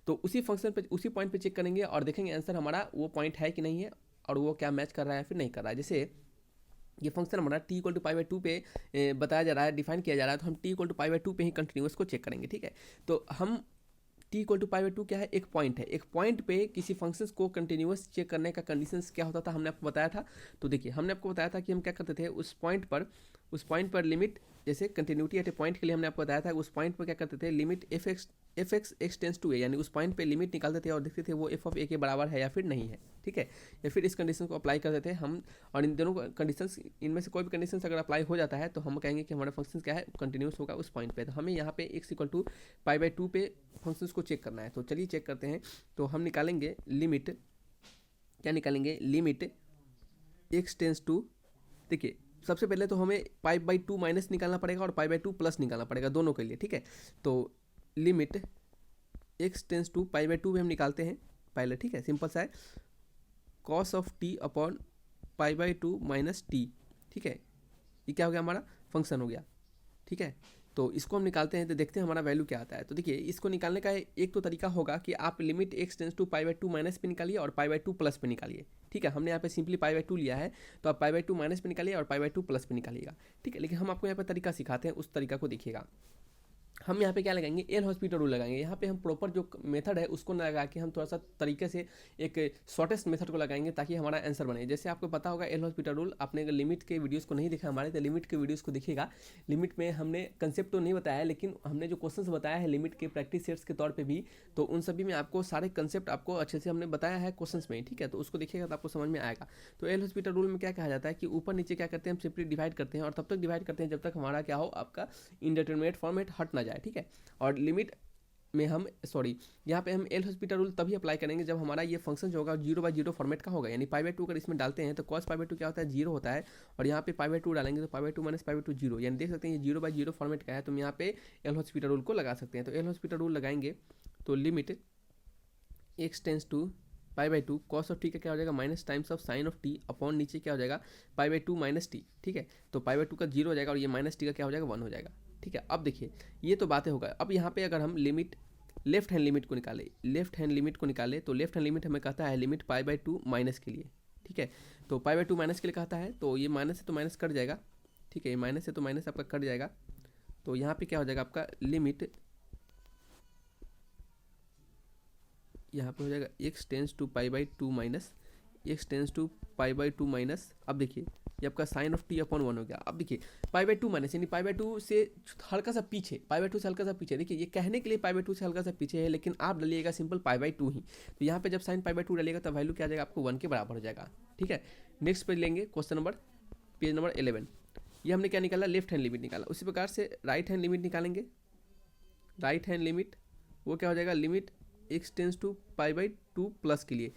तो उसी फंक्शन पे, उसी पॉइंट पे चेक करेंगे और देखेंगे आंसर हमारा वो पॉइंट है कि नहीं है, और वो क्या मैच कर रहा है या फिर नहीं कर रहा है। जैसे ये फंक्शन हमारा t equal to pi by 2 पे बताया जा रहा है, डिफाइन किया जा रहा है, तो हम t equal to pi by 2 पे ही कंटिन्यूस को चेक करेंगे, ठीक है। तो हम t equal to pi by 2 क्या है, एक पॉइंट है, एक पॉइंट पे किसी फंक्शंस को कंटिन्यूस चेक करने का कंडीशंस क्या होता था हमने आपको बताया था। तो देखिए, हमने आपको बताया था कि हम क्या करते थे, उस पॉइंट पर लिमिट, जैसे कंटिन्यूटी एट ए पॉइंट के लिए हमने आपको बताया था उस पॉइंट पर क्या करते थे, limit F X F X X tends to ए, यानी उस पॉइंट पे लिमिट निकालते थे और देखते थे वो एफ ऑफ ए के बराबर है या फिर नहीं है, ठीक है, या फिर इस कंडीशन को अप्लाई करते थे हम। और इन दोनों कंडीशंस, इनमें से कोई भी कंडीशन अगर अप्लाई हो जाता है तो हम कहेंगे कि हमारा फंक्शन क्या है, कंटिन्यूस होगा उस पॉइंट पे। तो हमें यहाँ पे x equal to pi by two पे फंक्शंस को चेक करना है। तो चलिए चेक करते हैं। तो हम निकालेंगे लिमिट, क्या निकालेंगे, लिमिट एक्स टेंस टू, देखिए सबसे पहले तो हमें पाई बाई टू माइनस निकालना पड़ेगा और पाई बाई टू प्लस निकालना पड़ेगा दोनों के लिए, ठीक है। तो limit x tends to pi by two भी हम निकालते हैं पहले, ठीक है, सिंपल सा है, cos of t upon pi by two minus t, ठीक है, ये क्या हो गया, हमारा फंक्शन हो गया, ठीक है। तो इसको हम निकालते हैं तो देखते हैं हमारा वैल्यू क्या आता है। तो देखिए इसको निकालने का एक तो तरीका होगा कि आप limit x tends to pi by two minus पे निकालिए और पाई बाई टू प्लस पे निकालिए, ठीक है। हमने यहाँ पे सिंपली पाई बाई टू लिया है, तो आप पाई बाई टू माइनस पे निकालिए और पाई बाई टू प्लस पे निकालिएगा, ठीक है। लेकिन हम आपको यहाँ पे तरीका सिखाते हैं, उस तरीका को देखिएगा। हम यहाँ पे क्या लगाएंगे, एल हॉस्पिटल रूल लगाएंगे। यहाँ पे हम प्रॉपर जो मेथड है उसको ना लगा के हम थोड़ा सा तरीके से एक शॉर्टेस्ट मेथड को लगाएंगे ताकि हमारा आंसर बने। जैसे आपको पता होगा एल हॉस्पिटल रूल, आपने अगर लिमिट के वीडियोस को नहीं देखा हमारे, तो लिमिट के वीडियोस को देखिएगा। लिमिट में हमने कंसेप्ट तो नहीं बताया, लेकिन हमने जो क्वेश्चंस बताया है लिमिट के प्रैक्टिस सेट्स के तौर पर भी, तो उन सभी में आपको सारे कंसेप्ट आपको अच्छे से हमने बताया है क्वेश्चंस में, ठीक है। तो उसको देखिएगा तो आपको समझ में आएगा। तो एल हॉस्पिटल रूल में क्या कहा जाता है कि ऊपर नीचे क्या करते हैं, हम सिंपली डिवाइड करते हैं और तब तक डिवाइड करते हैं जब तक हमारा क्या हो, आपका इंडिटरमिनेट फॉर्मेट हट ना जाए, ठीक है। और लिमिट में हम यहाँ पे हम एल हॉस्पिटल रूल तभी अप्लाई करेंगे जब हमारा ये फंक्शन जो होगा 0/0 फॉर्मेट का होगा, यानी पाई बाई टू अगर इसमें डालते हैं तो कॉस पाई बाई टू क्या होता है, 0 होता है, और यहाँ पे पाई बाई टू डालेंगे तो पाई by two minus pi by to 0, यानी देख सकते हैं ये 0/0 फॉर्मेट का है। तो हम यहाँ पे एल हॉस्पिटल रूल को लगा सकते हैं। तो एल हॉस्पिटल रूल लगाएंगे तो limit x tends to pi by two cos of t का क्या हो जाएगा, minus times of sine of t upon नीचे क्या हो जाएगा, pi by two minus t, ठीक है। तो पाई बाई टू का 0 हो जाएगा और ये माइनस टी का क्या हो जाएगा, 1 हो जाएगा, ठीक है। अब देखिए ये तो बातें होगा। अब यहाँ पे अगर हम लिमिट लेफ्ट हैंड लिमिट को निकाले, तो लेफ्ट हैंड लिमिट हमें कहता है limit pi by two minus के लिए, ठीक है। तो पाई बाई टू माइनस के लिए कहता है, तो ये माइनस से तो माइनस कट जाएगा, ठीक है, ये माइनस से तो माइनस आपका कट जाएगा। तो यहाँ पे क्या हो जाएगा आपका लिमिट, यहाँ पे हो जाएगा x tends to pi by two minus x tends to pi by two minus, अब देखिए ये आपका साइन ऑफ टी अपॉन 1 हो गया। अब देखिए पाई बाई टू माइनस, यानी पाई बाई टू से हल्का सा पीछे, पाई बाई टू से हल्का सा पीछे, देखिए ये कहने के लिए पाई बाई टू से हल्का सा पीछे है, लेकिन आप डालिएगा सिंपल पाई बाई टू ही। तो यहाँ पे जब साइन पाई बाई टू डालिएगा तो वैल्यू क्या आ जाएगा, आपको 1 के बराबर हो जाएगा, ठीक है। नेक्स्ट पेज लेंगे, क्वेश्चन नंबर पेज नंबर 11। ये हमने क्या निकाला, लेफ्ट हैंड लिमिट निकाला। उसी प्रकार से राइट हैंड लिमिट निकालेंगे। राइट हैंड लिमिट वो क्या हो जाएगा, limit x tends to pi by two plus के लिए,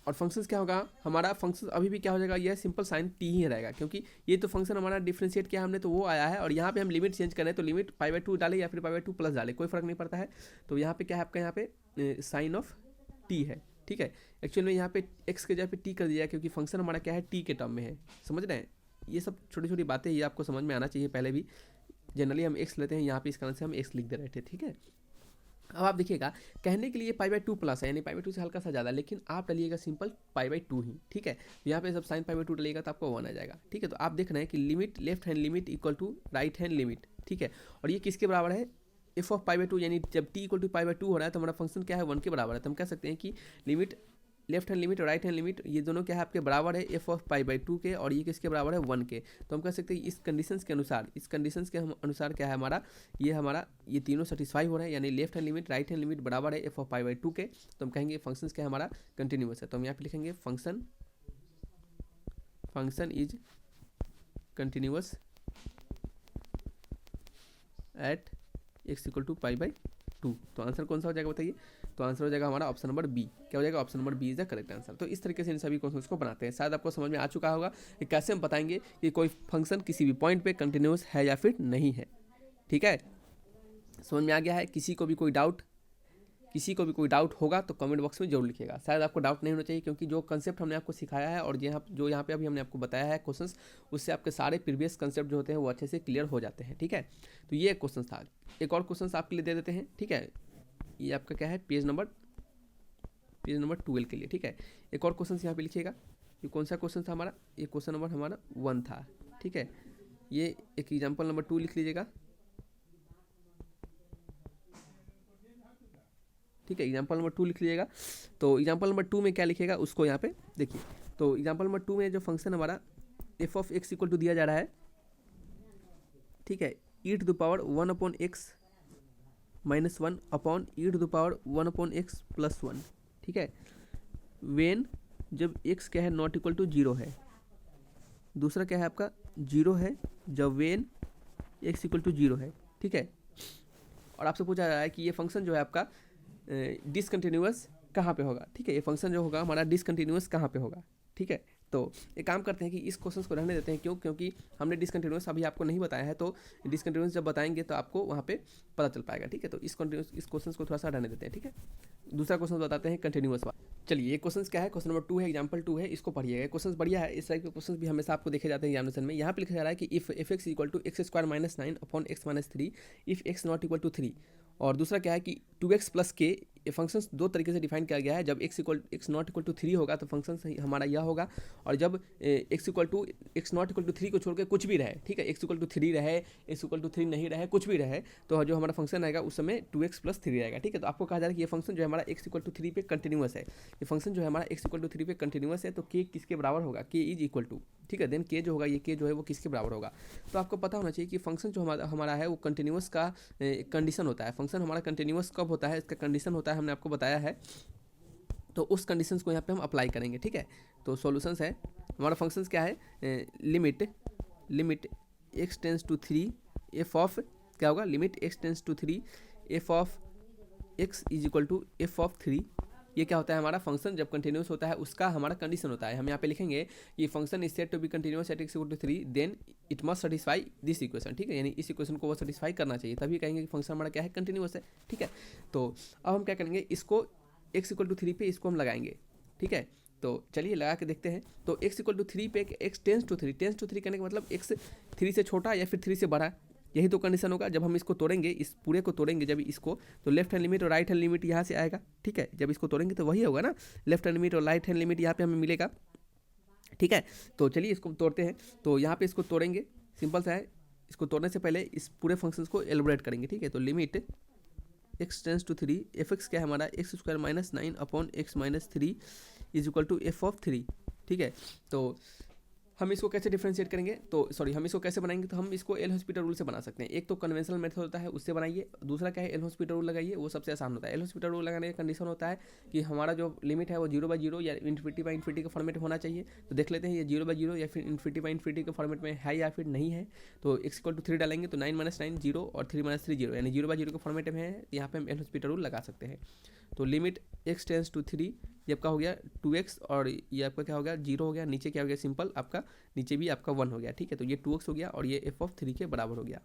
और फंक्शन क्या होगा हमारा, फंक्शन अभी भी क्या हो जाएगा, यह सिंपल साइन टी ही रहेगा, क्योंकि ये तो फंक्शन हमारा डिफ्रेंशिएट किया हमने तो वो आया है, और यहाँ पे हम लिमिट चेंज करें तो लिमिट पाई बाई टू डाले या फिर पाई बाई टू प्लस डाले, कोई फर्क नहीं पड़ता है। तो यहाँ पे क्या है आपका, यहाँ पे साइन ऑफ टी है, ठीक है। एक्चुअली में यहाँ पे एक्स के जगह पे टी कर दिया क्योंकि फंक्शन हमारा क्या है, टी के टर्म में है, समझ रहे हैं। ये सब छोटी छोटी बातें ये आपको समझ में आना चाहिए। पहले भी जनरली हम एक्स लेते हैं, यहाँ पे इस कारण से हम एक्स लिख दे रहे थे, ठीक है। अब आप देखिएगा कहने के लिए पाई बाई टू प्लस है, यानी पाई बाई टू से हल्का सा ज़्यादा, लेकिन आप डालिएगा सिंपल पाई बाई टू ही, ठीक है। यहाँ पे सब साइन पाई बाई टू डालिएगा तो आपको 1 आ जाएगा, ठीक है। तो आप देख रहे हैं कि limit left hand limit equal to right hand limit, ठीक है। और ये किसके बराबर है, f of pi by two, यानी जब t equal to pi by two हो रहा है तो हमारा फंक्शन क्या है, 1 के बराबर है। तो हम कह सकते हैं कि लिमिट लेफ्ट हैंड लिमिट और राइट हैंड लिमिट ये दोनों क्या है आपके बराबर है f of pi by to के, और ये किसके बराबर है, 1 के। तो हम कह सकते हैं इस कंडीशंस के अनुसार, इस कंडीशंस के अनुसार क्या है हमारा ये तीनों सेटिस्फाई हो रहे हैं, यानी left hand limit right hand limit बराबर है f of pi by to के। तो हम कहेंगे फंक्शन क्या है हमारा, कंटिन्यूअस है। तो हम यहाँ पे लिखेंगे function is continuous at x equal to pi by two. तो आंसर कौन सा हो जाएगा बताइए, तो आंसर हो जाएगा हमारा ऑप्शन नंबर बी। क्या हो जाएगा, option number b is the correct answer. तो इस तरीके से इन सभी क्वेश्चंस को बनाते हैं। शायद आपको समझ में आ चुका होगा कि कैसे हम बताएंगे कि कोई फंक्शन किसी भी पॉइंट पे कंटिन्यूअस है या फिर नहीं है, ठीक है। समझ में आ गया है। किसी को भी कोई डाउट होगा तो कमेंट बॉक्स में जरूर लिखिएगा। शायद आपको डाउट नहीं होना चाहिए, क्योंकि जो कंसेप्ट हमने आपको सिखाया है और जो यहाँ पे अभी हमने आपको बताया है क्वेश्चंस, उससे आपके सारे प्रीवियस कंसेप्ट जो होते हैं वो अच्छे से क्लियर हो जाते हैं, ठीक है। तो ये एक क्वेश्चन था। एक और क्वेश्चन आपके लिए दे देते हैं, ठीक है। ये आपका क्या है, पेज नंबर 12 के लिए, ठीक है। एक और क्वेश्चन यहाँ पे लिखिएगा। ये कौन सा क्वेश्चन था हमारा, ये क्वेश्चन नंबर हमारा 1 था, ठीक है। ये एक एग्जाम्पल नंबर 2 लिख लीजिएगा, ठीक है। एग्जाम्पल नंबर 2 लिख लीजिएगा। तो एग्जाम्पल नंबर 2 में क्या लिखिएगा उसको यहाँ पे देखिए। तो एग्जाम्पल नंबर 2 में जो फंक्शन हमारा F of x equal to दिया जा रहा है, ठीक है, E to the power 1 upon X -1 upon e⁻1/x + 1, ठीक है। वेन जब x क्या है नॉट इक्वल टू 0 है। दूसरा क्या है आपका 0 है जब वेन x इक्वल टू 0 है, ठीक है। और आपसे पूछा जा रहा है कि ये फंक्शन जो है आपका डिसकंटिन्यूअस कहाँ पे होगा, ठीक है। ये फंक्शन जो होगा हमारा डिसकंटिन्यूअस कहाँ पे होगा, ठीक है। तो एक काम करते हैं कि इस क्वेश्चन को रहने देते हैं, क्योंकि हमने डिसकंटिन्यूअस अभी आपको नहीं बताया है, तो डिसकंटिन्यूअस जब बताएंगे तो आपको वहाँ पे पता चल पाएगा, ठीक है। तो इस क्वेश्चन को थोड़ा सा रहने देते हैं, ठीक है। दूसरा क्वेश्चन बताते हैं कंटिन्यूअस वाला। चलिए, ये क्वेश्चन क्या है, क्वेश्चन नंबर 2 है, एग्जाम्पल 2 है, इसको पढ़िएगा। क्वेश्चन बढ़िया है, इस टाइप के क्वेश्चन भी हमेशा आपको देखे जाते हैं एग्जामिनेशन में। यहाँ पे लिखा जा रहा है कि if x equal to x² - 9 upon x - 3 if x not equal to 3। और दूसरा क्या है कि 2x + k, ये फंक्शन दो तरीके से डिफाइन किया गया है। जब x नॉट इक्वल टू 3 होगा तो फंक्शन हमारा यह होगा, और जब x नॉट इक्वल टू 3 को छोड़ के कुछ भी रहे, ठीक है, x इक्वल टू 3 रहे, x इक्वल टू 3 नहीं रहे, कुछ भी रहे, तो जो हमारा फंक्शन आएगा उस समय 2x + 3 रहेगा, ठीक है। तो आपको कहा जा रहा है कि ये फंक्शन जो है हमारा x इक्वल टू 3 पे कंटिन्यूअस है। ये फंक्शन जो है हमारा x इक्वल टू 3 पे कंटिन्यूअस है, तो k किसके बराबर होगा, k इज इक्वल टू, ठीक है। देन k जो होगा, ये k जो है वो किसके बराबर होगा। तो आपको पता होना चाहिए कि फंक्शन जो हमारा है वो कंटिन्यूअस का कंडीशन होता है। फंक्शन हमारा कंटिन्यूअस कब होता है, इसका कंडीशन होता है, हमने आपको बताया है। तो उस कंडीशंस को यहाँ पे हम अप्लाई करेंगे, ठीक है। तो सॉल्यूशंस है, हमारा फंक्शंस क्या है, limit x tends to 3 f of क्या होगा, limit x tends to 3 f of x is equal to f of 3। ये क्या होता है, हमारा फंक्शन जब कंटिन्यूस होता है उसका हमारा कंडीशन होता है। हम यहाँ पे लिखेंगे कि function is said to be continuous at x equal to 3 then it must satisfy this equation, ठीक है। यानी इस इक्वेशन को वो सेटिस्फाई करना चाहिए, तभी कहेंगे कि फंक्शन हमारा क्या है, कंटिन्यूअस है, ठीक है। तो अब हम क्या करेंगे, इसको x इक्वल टू 3 पे इसको हम लगाएंगे, ठीक है। तो चलिए लगा के देखते हैं। तो x इक्वल टू 3 पे x टेंस टू 3 कहने का मतलब x 3 से छोटा या फिर 3 से बड़ा, यही तो कंडीशन होगा। जब हम इसको तोड़ेंगे, इस पूरे को तोड़ेंगे जब इसको, तो लेफ्ट हैंड लिमिट और राइट हैंड लिमिट यहाँ से आएगा, ठीक है। जब इसको तोड़ेंगे तो वही होगा ना, लेफ्ट हैंड लिमिट और राइट हैंड लिमिट यहाँ पे हमें मिलेगा, ठीक है। तो चलिए इसको तोड़ते हैं। तो यहाँ पे इसको तोड़ेंगे, सिंपल सा है। इसको तोड़ने से पहले इस पूरे फंक्शन को एलिब्रेट करेंगे, ठीक है। तो limit x tends to 3 f(x) क्या है हमारा x² - 9 upon x - 3 is equal to f of 3, ठीक है। तो हम इसको कैसे डिफरेंशिएट करेंगे, तो सॉरी हम इसको कैसे बनाएंगे, तो हम इसको एल हॉस्पिटल रूल से बना सकते हैं। एक तो कन्वेंशनल मेथड होता है, उससे बनाइए। दूसरा क्या है, एल हॉस्पिटल रूल लगाइए, वो सबसे आसान होता है। एल हॉस्पिटल रूल लगाने का कंडीशन होता है कि हमारा जो लिमिट है वो 0/0 या ∞/∞ का फॉर्मेट होना चाहिए। तो देख लेते हैं ये 0/0 या फिर ∞/∞ के फॉर्मेट में है या फिर नहीं है। तो x इक्वल टू 3 डालेंगे तो 9 - 9 0 और 3 - 3 0, यानी 0/0 के फॉर्मेट में है। यहाँ पे हम एल हॉस्पिटल रूल लगा सकते हैं। तो लिमिट x टेंस टू 3, ये आपका हो गया 2x और ये आपका क्या हो गया 0 हो गया। नीचे क्या हो गया, सिंपल आपका नीचे भी आपका 1 हो गया, ठीक है। तो ये 2x हो गया और ये f ऑफ 3 के बराबर हो गया,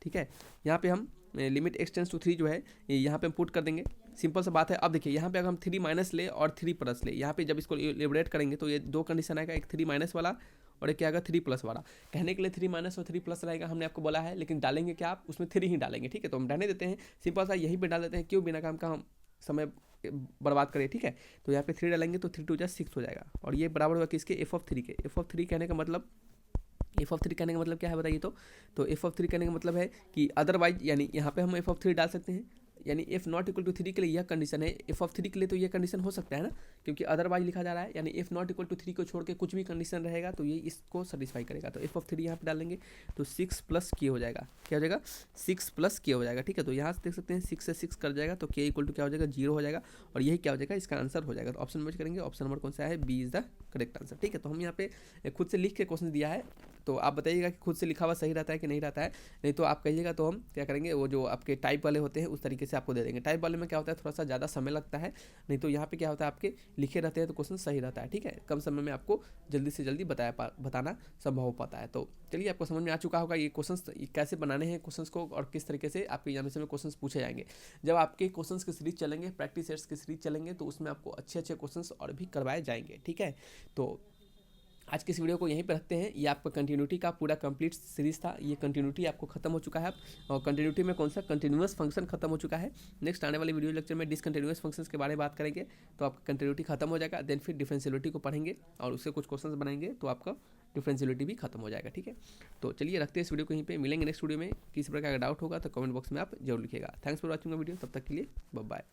ठीक है। यहाँ पे हम लिमिट x टेंस टू 3 जो है यहाँ पे हम पुट कर देंगे, सिंपल सा बात है। अब देखिए यहाँ पे अगर हम 3 माइनस ले और 3 प्लस ले, यहाँ पे जब इसको लिबरेट करेंगे तो ये दो कंडीशन आएगा, एक 3 माइनस वाला और एक क्या आएगा 3 प्लस वाला। कहने के लिए 3 माइनस और 3 प्लस रहेगा, हमने आपको बोला है, लेकिन डालेंगे क्या आप उसमें 3 ही डालेंगे, ठीक है। तो हम रहने देते हैं, सिंपल सा यहीं पे डाल देते हैं, क्यों बिना काम का हम समय बर्बाद करें, ठीक है। तो यहाँ पे 3 डालेंगे तो 3 × 2 = 6 हो जाएगा, और ये बराबर होगा किसके, f ऑफ 3 के। f ऑफ 3 कहने का मतलब क्या है बताइए। तो f ऑफ 3 कहने का मतलब है कि अदरवाइज, यानी यहाँ पे हम f ऑफ 3 डाल सकते हैं, यानी f नॉट इक्वल टू 3 के लिए यह कंडीशन है। f ऑफ 3 के लिए तो ये कंडीशन हो सकता है ना, क्योंकि अदरवाइज लिखा जा रहा है, यानी f नॉट इक्वल टू 3 को छोड़ के कुछ भी कंडीशन रहेगा तो ये इसको सेटिस्फाई करेगा। तो f ऑफ 3 यहाँ पे डालेंगे तो 6 + k हो जाएगा, क्या हो जाएगा 6 + k हो जाएगा, ठीक है। तो यहाँ से देख सकते हैं 6 से 6 कर जाएगा तो k इक्वल टू क्या हो जाएगा 0 हो जाएगा, और यही क्या हो जाएगा इसका आंसर हो जाएगा। तो ऑप्शन नंबर करेंगे, ऑप्शन नंबर कौन सा है, b is the correct answer, ठीक है। तो हम यहाँ पे खुद से लिख के क्वेश्चन दिया है, तो आप बताइएगा कि खुद से लिखा हुआ सही रहता है कि नहीं रहता है। नहीं तो आप कहिएगा तो हम क्या करेंगे, वो जो आपके टाइप वाले होते हैं उस तरीके से आपको दे देंगे। टाइप वाले में क्या होता है, थोड़ा सा ज़्यादा समय लगता है, नहीं तो यहाँ पे क्या होता है आपके लिखे रहते हैं तो क्वेश्चन सही रहता है, ठीक है। कम समय में आपको जल्दी से जल्दी बताना संभव हो पाता है। तो चलिए आपको समझ में आ चुका होगा ये क्वेश्चन कैसे बनाने हैं क्वेश्चन को, और किस तरीके से आपके एग्जामिनेशन में क्वेश्चन पूछे जाएंगे। जब आपके क्वेश्चन की सीरीज चलेंगे, प्रैक्टिस सेट्स की सीरीज चलेंगे, तो उसमें आपको अच्छे क्वेश्चन और भी करवाए जाएंगे, ठीक है। तो आज की इस वीडियो को यहीं पर रखते हैं। ये आपका कंटिन्यूटी का पूरा कंप्लीट सीरीज था, ये कंटिन्यूटी आपको खत्म हो चुका है। और कंटिन्यूटी में कौन सा कंटिन्यूअस फंक्शन खत्म हो चुका है। नेक्स्ट आने वाले वीडियो लेक्चर में डिसकंटिन्यूअस फंक्शंस के बारे में बात करेंगे, तो आपका कंटिन्यूटी खत्म हो जाएगा। देन फिर डिफरेंशियलिटी को पढ़ेंगे और उससे कुछ क्वेश्चन बनाएंगे, तो आपका डिफरेंशियलिटी भी खत्म हो जाएगा, ठीक है। तो चलिए रखते हैं इस वीडियो को यहीं पर, मिलेंगे नेक्स्ट वीडियो में। किसी प्रकार का डाउट होगा तो कमेंट बॉक्स में आप जरूर लिखिएगा। थैंक्स फॉर वॉचिंग वीडियो, तब तक के लिए बाय बाय।